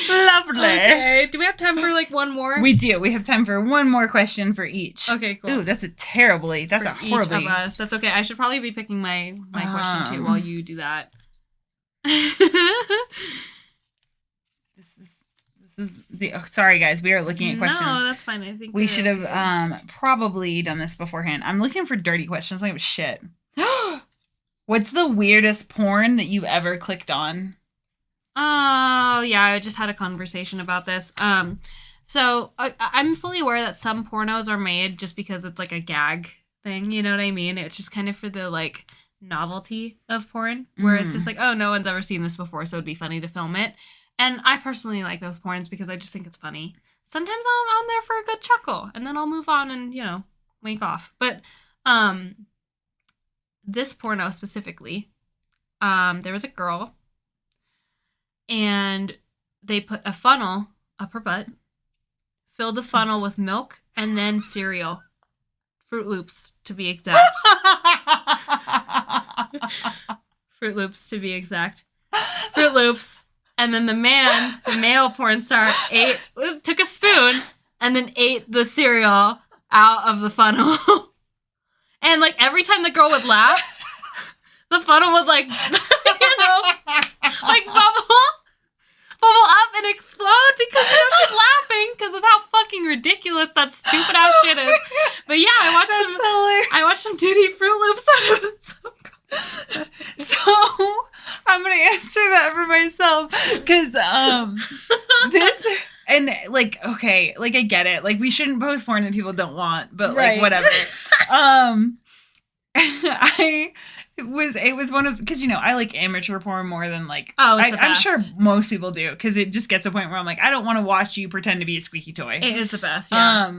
Lovely. Okay. Do we have time for like 1 more? We do. We have time for 1 more question for each. Okay, cool. Ooh, that's a horribly. Each of us. That's okay. I should probably be picking my question too while you do that. This is the. Oh, sorry, guys. We are looking at questions. No, that's fine. I think we should have probably done this beforehand. I'm looking for dirty questions. I don't give a shit. What's the weirdest porn that you've ever clicked on? Oh, yeah, I just had a conversation about this. So I'm fully aware that some pornos are made just because it's like a gag thing, you know what I mean? It's just kind of for the like novelty of porn, where it's just like, oh, no one's ever seen this before, so it'd be funny to film it. And I personally like those porns because I just think it's funny. Sometimes I'm on there for a good chuckle, and then I'll move on and, you know, wink off. But this porno specifically, there was a girl, and they put a funnel up her butt, filled the funnel with milk, and then cereal. Fruit Loops, to be exact. Fruit Loops, to be exact. Fruit Loops. And then the male porn star, took a spoon, and then ate the cereal out of the funnel. And, like, every time the girl would laugh, the funnel would, like, you know, like, bubble up and explode because, you know, she's laughing because of how fucking ridiculous that stupid ass shit is. But yeah, I watched some dude eat Fruit Loops out of it. So I'm gonna answer that for myself because this and like, okay, like I get it, like we shouldn't post porn that people don't want, but like whatever. It was one of, because, you know, I like amateur porn more than like, I'm sure most people do, because it just gets to a point where I'm like, I don't want to watch you pretend to be a squeaky toy. It is the best, yeah.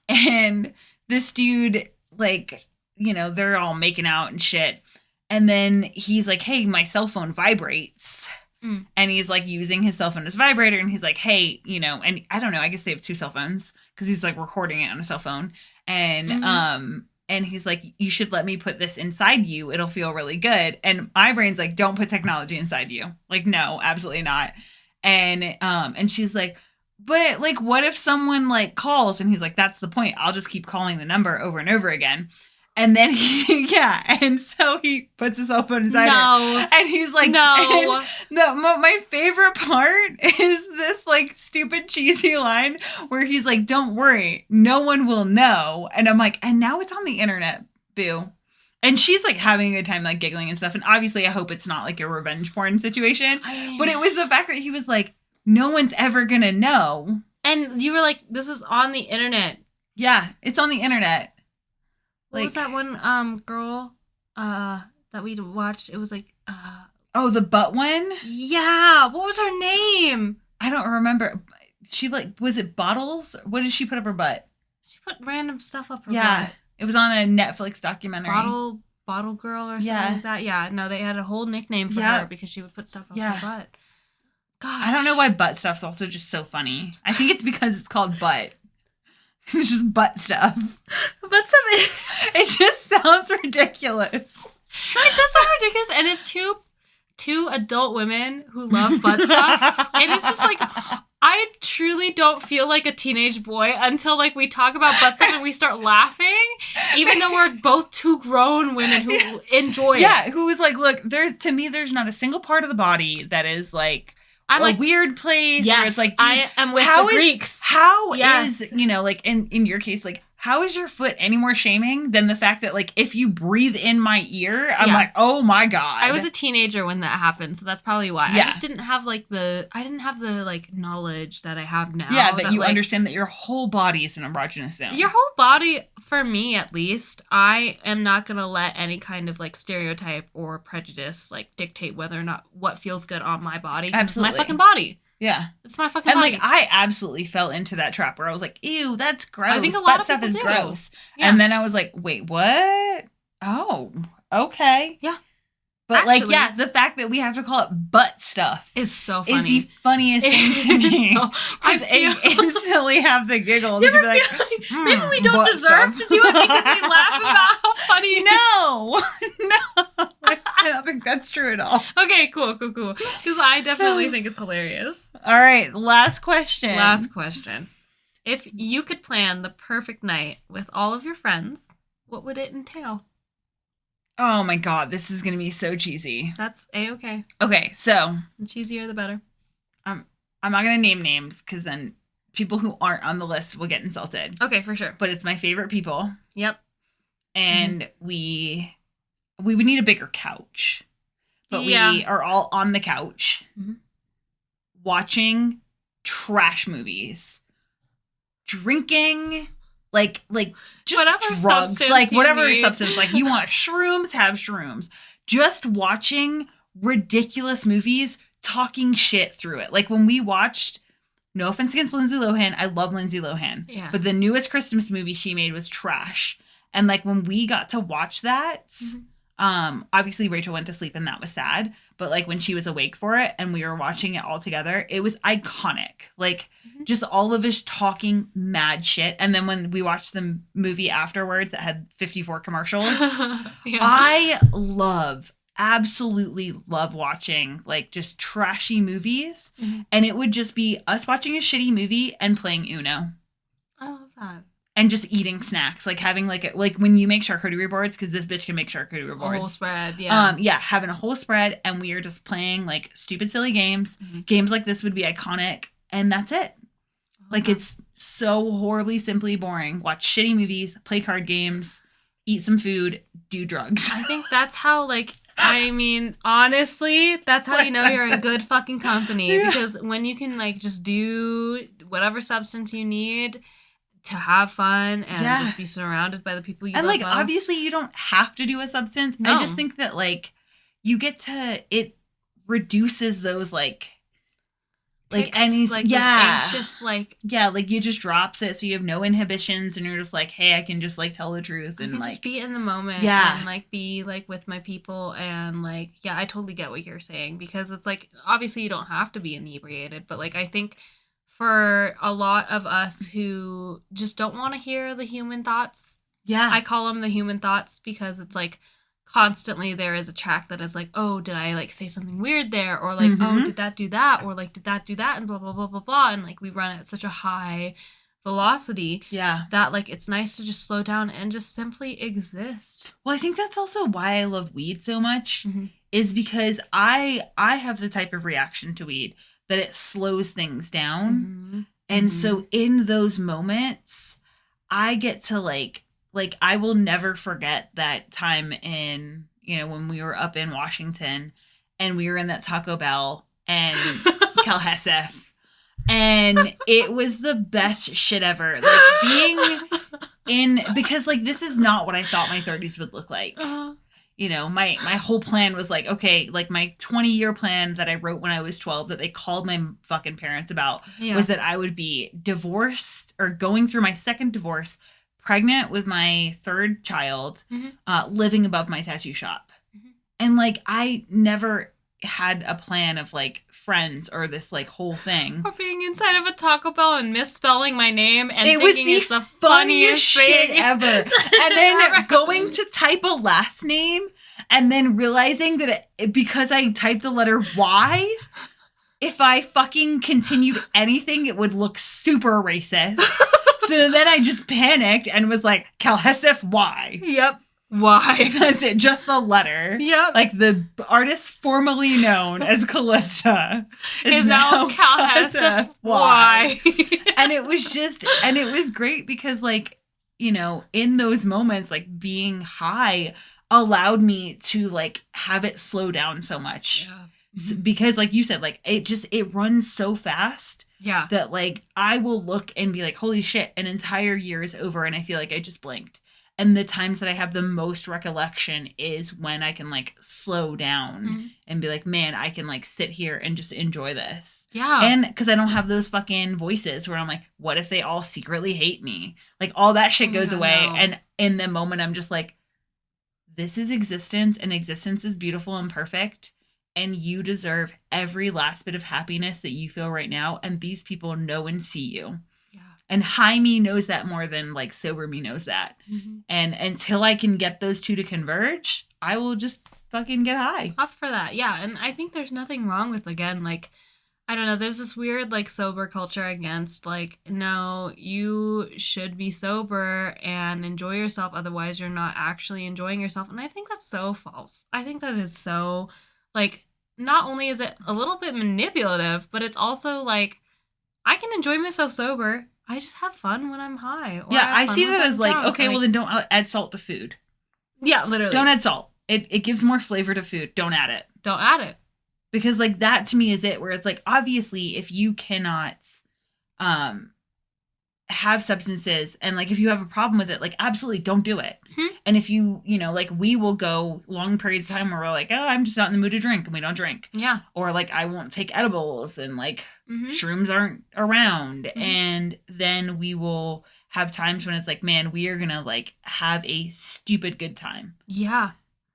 And this dude, like, you know, they're all making out and shit, and then he's like, hey, my cell phone vibrates. And he's like using his cell phone as vibrator, and he's like, hey, you know, and I don't know, I guess they have 2 cell phones because he's like recording it on a cell phone, and and he's like, you should let me put this inside you, it'll feel really good. And my brain's like, don't put technology inside you, like, no, absolutely not. And she's like, but like, what if someone like calls? And he's like, that's the point. I'll just keep calling the number over and over again. And then and so he puts his cell phone inside her. And he's like, no. My favorite part is this like stupid cheesy line where he's like, don't worry, no one will know. And I'm like, and now it's on the internet, boo. And she's like having a good time, like giggling and stuff. And obviously I hope it's not like a revenge porn situation. But it was the fact that he was like, no one's ever gonna know. And you were like, this is on the internet. Yeah, it's on the internet. What was that one girl that we watched? It was like oh, the butt one? Yeah. What was her name? I don't remember. She like, was it Bottles? What did she put up her butt? She put random stuff up her butt. It was on a Netflix documentary. Bottle Girl or something like that. Yeah. No, they had a whole nickname for her because she would put stuff up her butt. Gosh. I don't know why butt stuff's also just so funny. I think it's because it's called butt. It's just butt stuff. Butt stuff. It just sounds ridiculous. It does sound ridiculous, and it's two adult women who love butt stuff, and it's just like, I truly don't feel like a teenage boy until like we talk about butt stuff and we start laughing, even though we're both two grown women who enjoy it. Yeah, who was like, look, there's not a single part of the body that is like a weird place where it's like, dude, I am with the Greeks. How is, like in your case, like, how is your foot any more shaming than the fact that like if you breathe in my ear, I'm like, oh my God. I was a teenager when that happened, so that's probably why. I just didn't have the like knowledge that I have now. Yeah, that you understand that your whole body is an erogenous zone. Your whole body, for me at least, I am not gonna let any kind of like stereotype or prejudice like dictate whether or not what feels good on my body. Absolutely. It's my fucking body. Yeah. It's my fucking body. And, like, I absolutely fell into that trap where I was like, ew, that's gross. I think a lot of stuff people is do. gross. Yeah. And then I was like, wait, what? Oh, okay. Yeah. But, actually, the fact that we have to call it butt stuff is so funny. Is the funniest thing to me. Because I instantly have the giggles. Do you ever feel like maybe we don't deserve to do it because we laugh about how funny it is? No. I don't think that's true at all. Okay, cool. Because I definitely think it's hilarious. All right, last question. If you could plan the perfect night with all of your friends, what would it entail? Oh my God, this is going to be so cheesy. That's A-okay. Okay, so. The cheesier, the better. I'm not going to name names because then people who aren't on the list will get insulted. Okay, for sure. But it's my favorite people. Yep. And we would need a bigger couch. But we are all on the couch watching trash movies, drinking, like just whatever drugs, like whatever substance. Like you want shrooms, have shrooms. Just watching ridiculous movies, talking shit through it. Like when we watched, no offense against Lindsay Lohan, I love Lindsay Lohan. Yeah. But the newest Christmas movie she made was trash. And like when we got to watch that, obviously Rachel went to sleep and that was sad. But like when she was awake for it and we were watching it all together, it was iconic. Like just all of us talking mad shit. And then when we watched the movie afterwards that had 54 commercials, I absolutely love watching like just trashy movies. And it would just be us watching a shitty movie and playing Uno. I love that. And just eating snacks, like having like when you make charcuterie boards, because this bitch can make charcuterie boards. A whole spread, yeah. Having a whole spread, and we are just playing like stupid, silly games. Games like this would be iconic, and that's it. Like it's so horribly, simply boring. Watch shitty movies, play card games, eat some food, do drugs. I think that's how honestly, that's how you know you're in good fucking company. Yeah. Because when you can like just do whatever substance you need to have fun and just be surrounded by the people you love most. Obviously you don't have to do a substance. No. I just think that like you get to, it reduces those anxious you just drops it so you have no inhibitions and you're just like, hey, I can just like tell the truth and like just be in the moment and like be like with my people and like I totally get what you're saying, because it's like obviously you don't have to be inebriated, but like I think for a lot of us who just don't want to hear the human thoughts. Yeah. I call them the human thoughts because it's like constantly there is a track that is like, oh, did I like say something weird there? Or like, oh, did that do that? Or like, did that do that? And blah, blah, blah, blah, blah. And like, we run at such a high velocity that like, it's nice to just slow down and just simply exist. Well, I think that's also why I love weed so much, is because I have the type of reaction to weed that it slows things down. And so in those moments, I get to like I will never forget that time in, you know, when we were up in Washington and we were in that Taco Bell and Callista, and it was the best shit ever. Like being in, because like this is not what I thought my 30s would look like. You know, my whole plan was like, okay, like my 20-year plan that I wrote when I was 12 that they called my fucking parents about was that I would be divorced or going through my second divorce, pregnant with my third child, living above my tattoo shop. And like, I never had a plan of like friends or this like whole thing. Or being inside of a Taco Bell and misspelling my name and it thinking was it's the funniest shit thing ever. And then going to type a last name and then realizing that because I typed the letter Y, if I fucking continued anything, it would look super racist. So then I just panicked and was like, Calhesif Y. Yep. Why? That's it. Just the letter. Yep. Like the artist formerly known as Callista is now Calhesif Y. And it was great because like, you know, in those moments, like being high allowed me to like have it slow down so much. Yeah. Because like you said, like it runs so fast. Yeah. That like I will look and be like, holy shit, an entire year is over and I feel like I just blinked. And the times that I have the most recollection is when I can like slow down and be like, man, I can like sit here and just enjoy this. Yeah. And because I don't have those fucking voices where I'm like, what if they all secretly hate me? Like all that shit goes away. No. And in the moment, I'm just like, this is existence and existence is beautiful and perfect. And you deserve every last bit of happiness that you feel right now. And these people know and see you. Yeah. And high me knows that more than like sober me knows that. And until I can get those two to converge, I will just fucking get high. Up for that. Yeah. And I think there's nothing wrong with, again, like, I don't know, there's this weird like sober culture against like, no, you should be sober and enjoy yourself. Otherwise you're not actually enjoying yourself. And I think that's so false. I think that is so like, not only is it a little bit manipulative, but it's also like, I can enjoy myself sober. I just have fun when I'm high. Or yeah, I see that as like, drunk. okay, well then don't add salt to food. Yeah, literally. Don't add salt. It gives more flavor to food. Don't add it. Don't add it. Because like that to me is it, where it's like, obviously if you cannot have substances and like if you have a problem with it, like absolutely don't do it. And if you know, like we will go long periods of time where we're like, oh, I'm just not in the mood to drink, and we don't drink. Yeah. Or like I won't take edibles and like shrooms aren't around. And then we will have times when it's like, man, we are gonna like have a stupid good time. Yeah.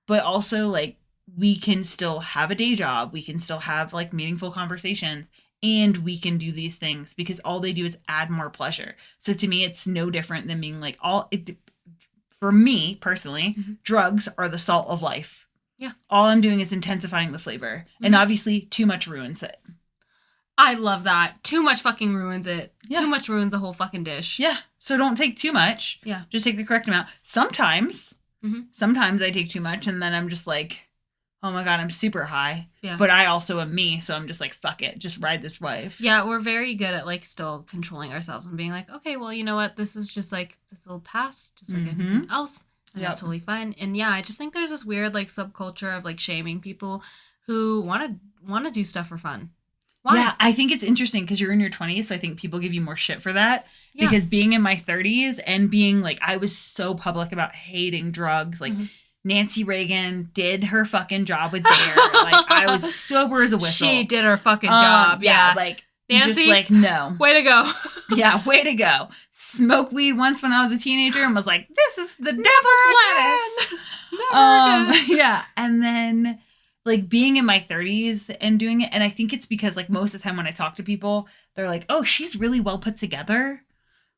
But also like we can still have a day job. We can still have like meaningful conversations. And we can do these things because all they do is add more pleasure. So to me, it's no different than being like for me personally, drugs are the salt of life. Yeah. All I'm doing is intensifying the flavor. And obviously too much ruins it. I love that. Too much fucking ruins it. Yeah. Too much ruins a whole fucking dish. Yeah. So don't take too much. Yeah. Just take the correct amount. Sometimes I take too much and then I'm just like, oh my God, I'm super high. Yeah. But I also am me, so I'm just like, fuck it. Just ride this wave. Yeah, we're very good at like still controlling ourselves and being like, okay, well, you know what? This is just like, this will pass just like anything else. And that's totally fine. And yeah, I just think there's this weird like subculture of like shaming people who want to do stuff for fun. Why? Yeah, I think it's interesting because you're in your 20s, so I think people give you more shit for that. Yeah. Because being in my 30s and being like, I was so public about hating drugs, like Nancy Reagan did her fucking job with Dare. Like, I was sober as a whistle. She did her fucking job. Yeah. Like, Nancy, just like, no. Way to go. Yeah, way to go. Smoked weed once when I was a teenager and was like, this is the devil's lettuce. Never again. Yeah. And then, like, being in my 30s and doing it. And I think it's because, like, most of the time when I talk to people, they're like, oh, she's really well put together.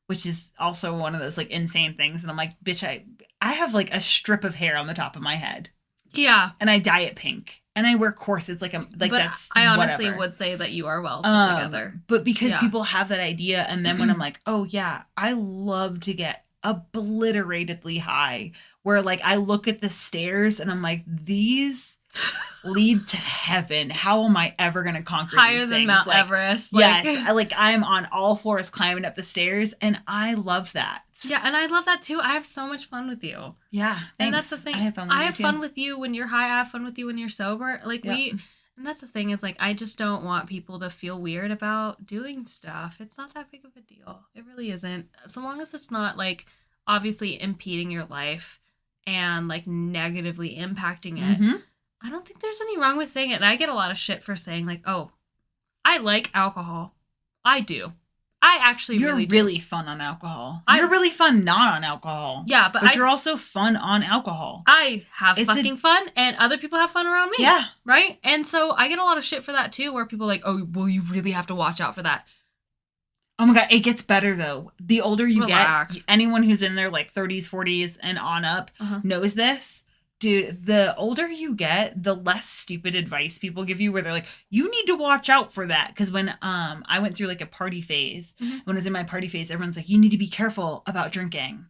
Which is also one of those like insane things. And I'm like, bitch, I have like a strip of hair on the top of my head. Yeah. And I dye it pink. And I wear corsets like but that's I honestly whatever. would say that you are well put together. But because people have that idea, and then when I'm like, oh yeah, I love to get obliteratedly high, where like I look at the stairs and I'm like, these lead to heaven. How am I ever gonna conquer higher these than things? Mount like, Everest? Yes, I'm on all fours climbing up the stairs, and I love that. Yeah, and I love that too. I have so much fun with you. Yeah, thanks. And that's the thing. I have fun with you when you're high. I have fun with you when you're sober. Like yep. And that's the thing is like I just don't want people to feel weird about doing stuff. It's not that big of a deal. It really isn't. So long as it's not like obviously impeding your life and like negatively impacting it. Mm-hmm. I don't think there's any wrong with saying it. And I get a lot of shit for saying like, oh, I like alcohol. I do. I actually you're really do. really fun on alcohol. You're really fun not on alcohol. Yeah, but you're also fun on alcohol. I have fun, and other people have fun around me. Yeah. Right? And so I get a lot of shit for that too, where people are like, oh, well, you really have to watch out for that. Oh my God, it gets better though. The older you Relax. get, anyone who's in their like 30s, 40s, and on up knows this. Dude, the older you get, the less stupid advice people give you where they're like, you need to watch out for that. Because when I went through like a party phase, when I was in my party phase, everyone's like, you need to be careful about drinking.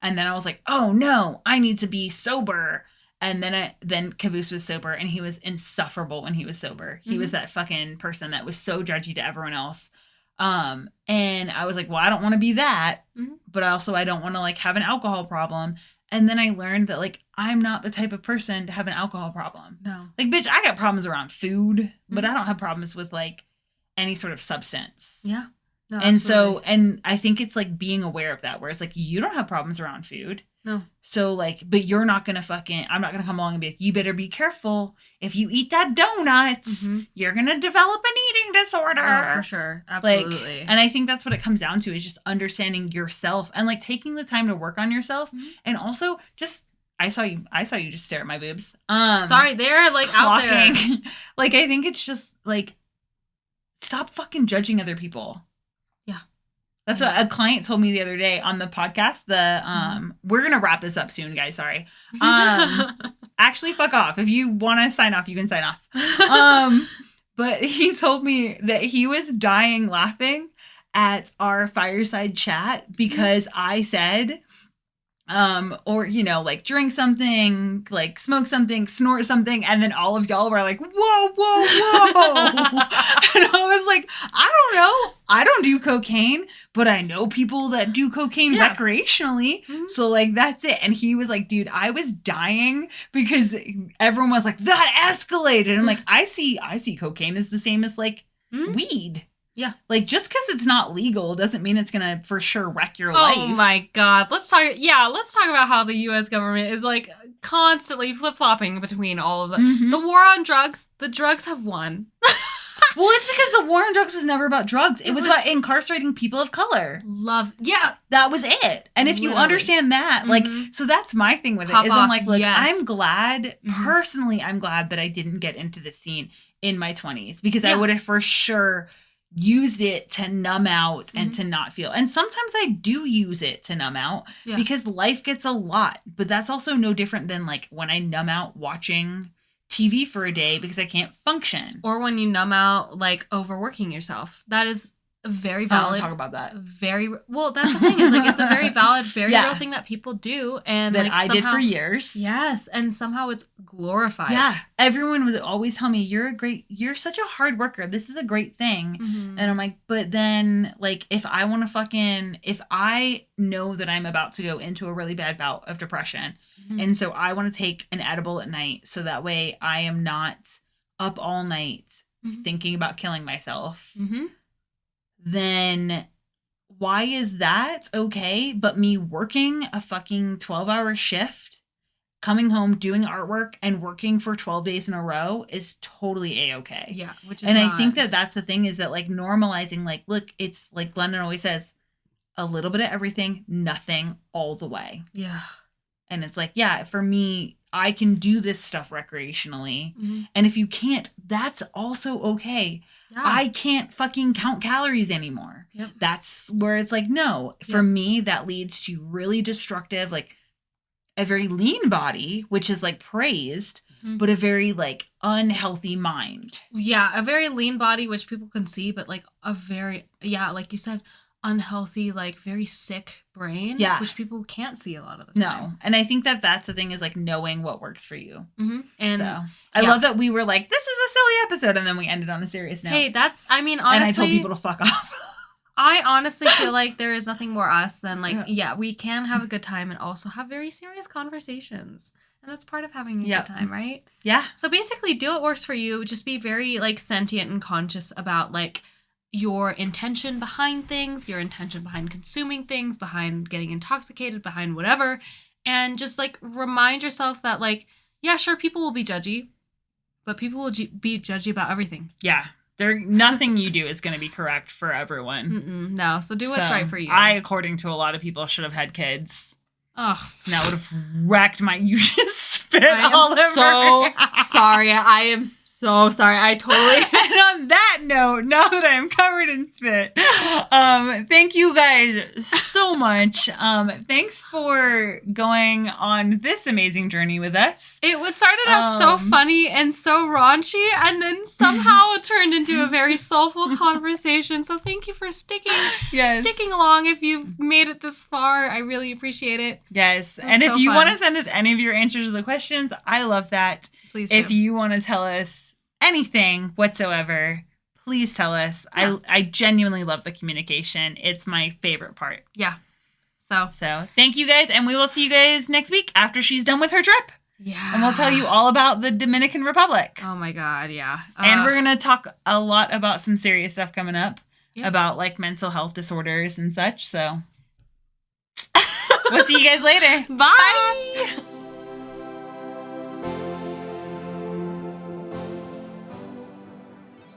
And then I was like, oh no, I need to be sober. And then Caboose was sober, and he was insufferable when he was sober. He was that fucking person that was so judgy to everyone else. And I was like, well, I don't want to be that, but also I don't want to like have an alcohol problem. And then I learned that, like, I'm not the type of person to have an alcohol problem. No. Like, bitch, I got problems around food, but I don't have problems with, like, any sort of substance. Yeah. No, and absolutely. and I think it's, like, being aware of that, where it's, like, you don't have problems around food. No. So, like, but you're not going to I'm not going to come along and be like, you better be careful. If you eat that donuts, you're going to develop an eating disorder. Oh, for sure. Absolutely. Like, and I think that's what it comes down to, is just understanding yourself and, like, taking the time to work on yourself. And also just, I saw you just stare at my boobs. Sorry, they're, like, out there. Like, I think it's just, like, stop fucking judging other people. That's what a client told me the other day on the podcast. We're going to wrap this up soon, guys. Sorry. Actually, fuck off. If you want to sign off, you can sign off. But he told me that he was dying laughing at our fireside chat because I said, or, you know, like drink something, like smoke something, snort something. And then all of y'all were like, whoa, whoa, whoa. And I was like, I don't know. I don't do cocaine, but I know people that do cocaine recreationally. So like, that's it. And he was like, dude, I was dying because everyone was like, that escalated. And I'm like, I see cocaine as the same as like weed. Yeah. Like, just because it's not legal doesn't mean it's going to for sure wreck your life. Oh my God. Let's talk about how the U.S. government is like constantly flip-flopping between all of them. The war on drugs, the drugs have won. Well, it's because the war on drugs was never about drugs. It was about incarcerating people of color. Yeah. That was it. And if you understand that, like, so that's my thing with it. I'm like, look, I'm glad, personally, I'm glad that I didn't get into the scene in my 20s because I would have for sure used it to numb out and to not feel. And sometimes I do use it to numb out because life gets a lot. But that's also no different than like when I numb out watching TV for a day because I can't function. Or when you numb out like overworking yourself. That is very valid. I don't talk about that. Well, that's the thing is like it's a very valid, very real thing that people do, and that like, I did for years. Yes, and somehow it's glorified. Yeah, everyone would always tell me, "You're such a hard worker. This is a great thing." And I'm like, but then like if I know that I'm about to go into a really bad bout of depression, and so I want to take an edible at night, so that way I am not up all night thinking about killing myself. Then why is that okay? But me working a fucking 12-hour shift, coming home, doing artwork, and working for 12 days in a row is totally A-okay. Yeah, which is and I think that that's the thing is that, like, normalizing, like, look, it's like Glennon always says, a little bit of everything, nothing all the way. Yeah. And it's like, yeah, for me, I can do this stuff recreationally. And if you can't, that's also okay. Yeah. I can't fucking count calories anymore. That's where it's like, no, for me, that leads to really destructive, like, a very lean body, which is like praised, but a very like unhealthy mind. Yeah, a very lean body, which people can see, but like a very, like you said, unhealthy, like very sick brain, which people can't see a lot of the time. No, and I think that that's the thing is like knowing what works for you. And so I love that we were like, this is a silly episode, and then we ended on a serious note. Hey, that's, I mean, honestly. And I told people to fuck off. I honestly feel like there is nothing more us than like, we can have a good time and also have very serious conversations. And that's part of having a good time, right? Yeah. So basically, do what works for you. Just be very like sentient and conscious about like your intention behind things, your intention behind consuming things, behind getting intoxicated, behind whatever. And just like remind yourself that like, yeah, sure, people will be judgy, but people will be judgy about everything. Yeah. Nothing you do is going to be correct for everyone. No, so do what's right for you. I, according to a lot of people, should have had kids. Oh, and that would have wrecked my. You just spit all over. So sorry. I am so sorry. I totally. And on that note, now that I am covered in spit, thank you guys so much. Thanks for going on this amazing journey with us. It was started out so funny and so raunchy, and then somehow it turned into a very soulful conversation. So thank you for sticking along. If you've made it this far, I really appreciate it. Yes, and if you want to send us any of your answers to the questions, I love that. Please do. If you want to tell us anything whatsoever, please tell us. Yeah. I genuinely love the communication. It's my favorite part. Yeah. So thank you guys, and we will see you guys next week after she's done with her trip. Yeah. And we'll tell you all about the Dominican Republic. Oh my God, yeah. And we're going to talk a lot about some serious stuff coming up about like mental health disorders and such. So we'll see you guys later. Bye.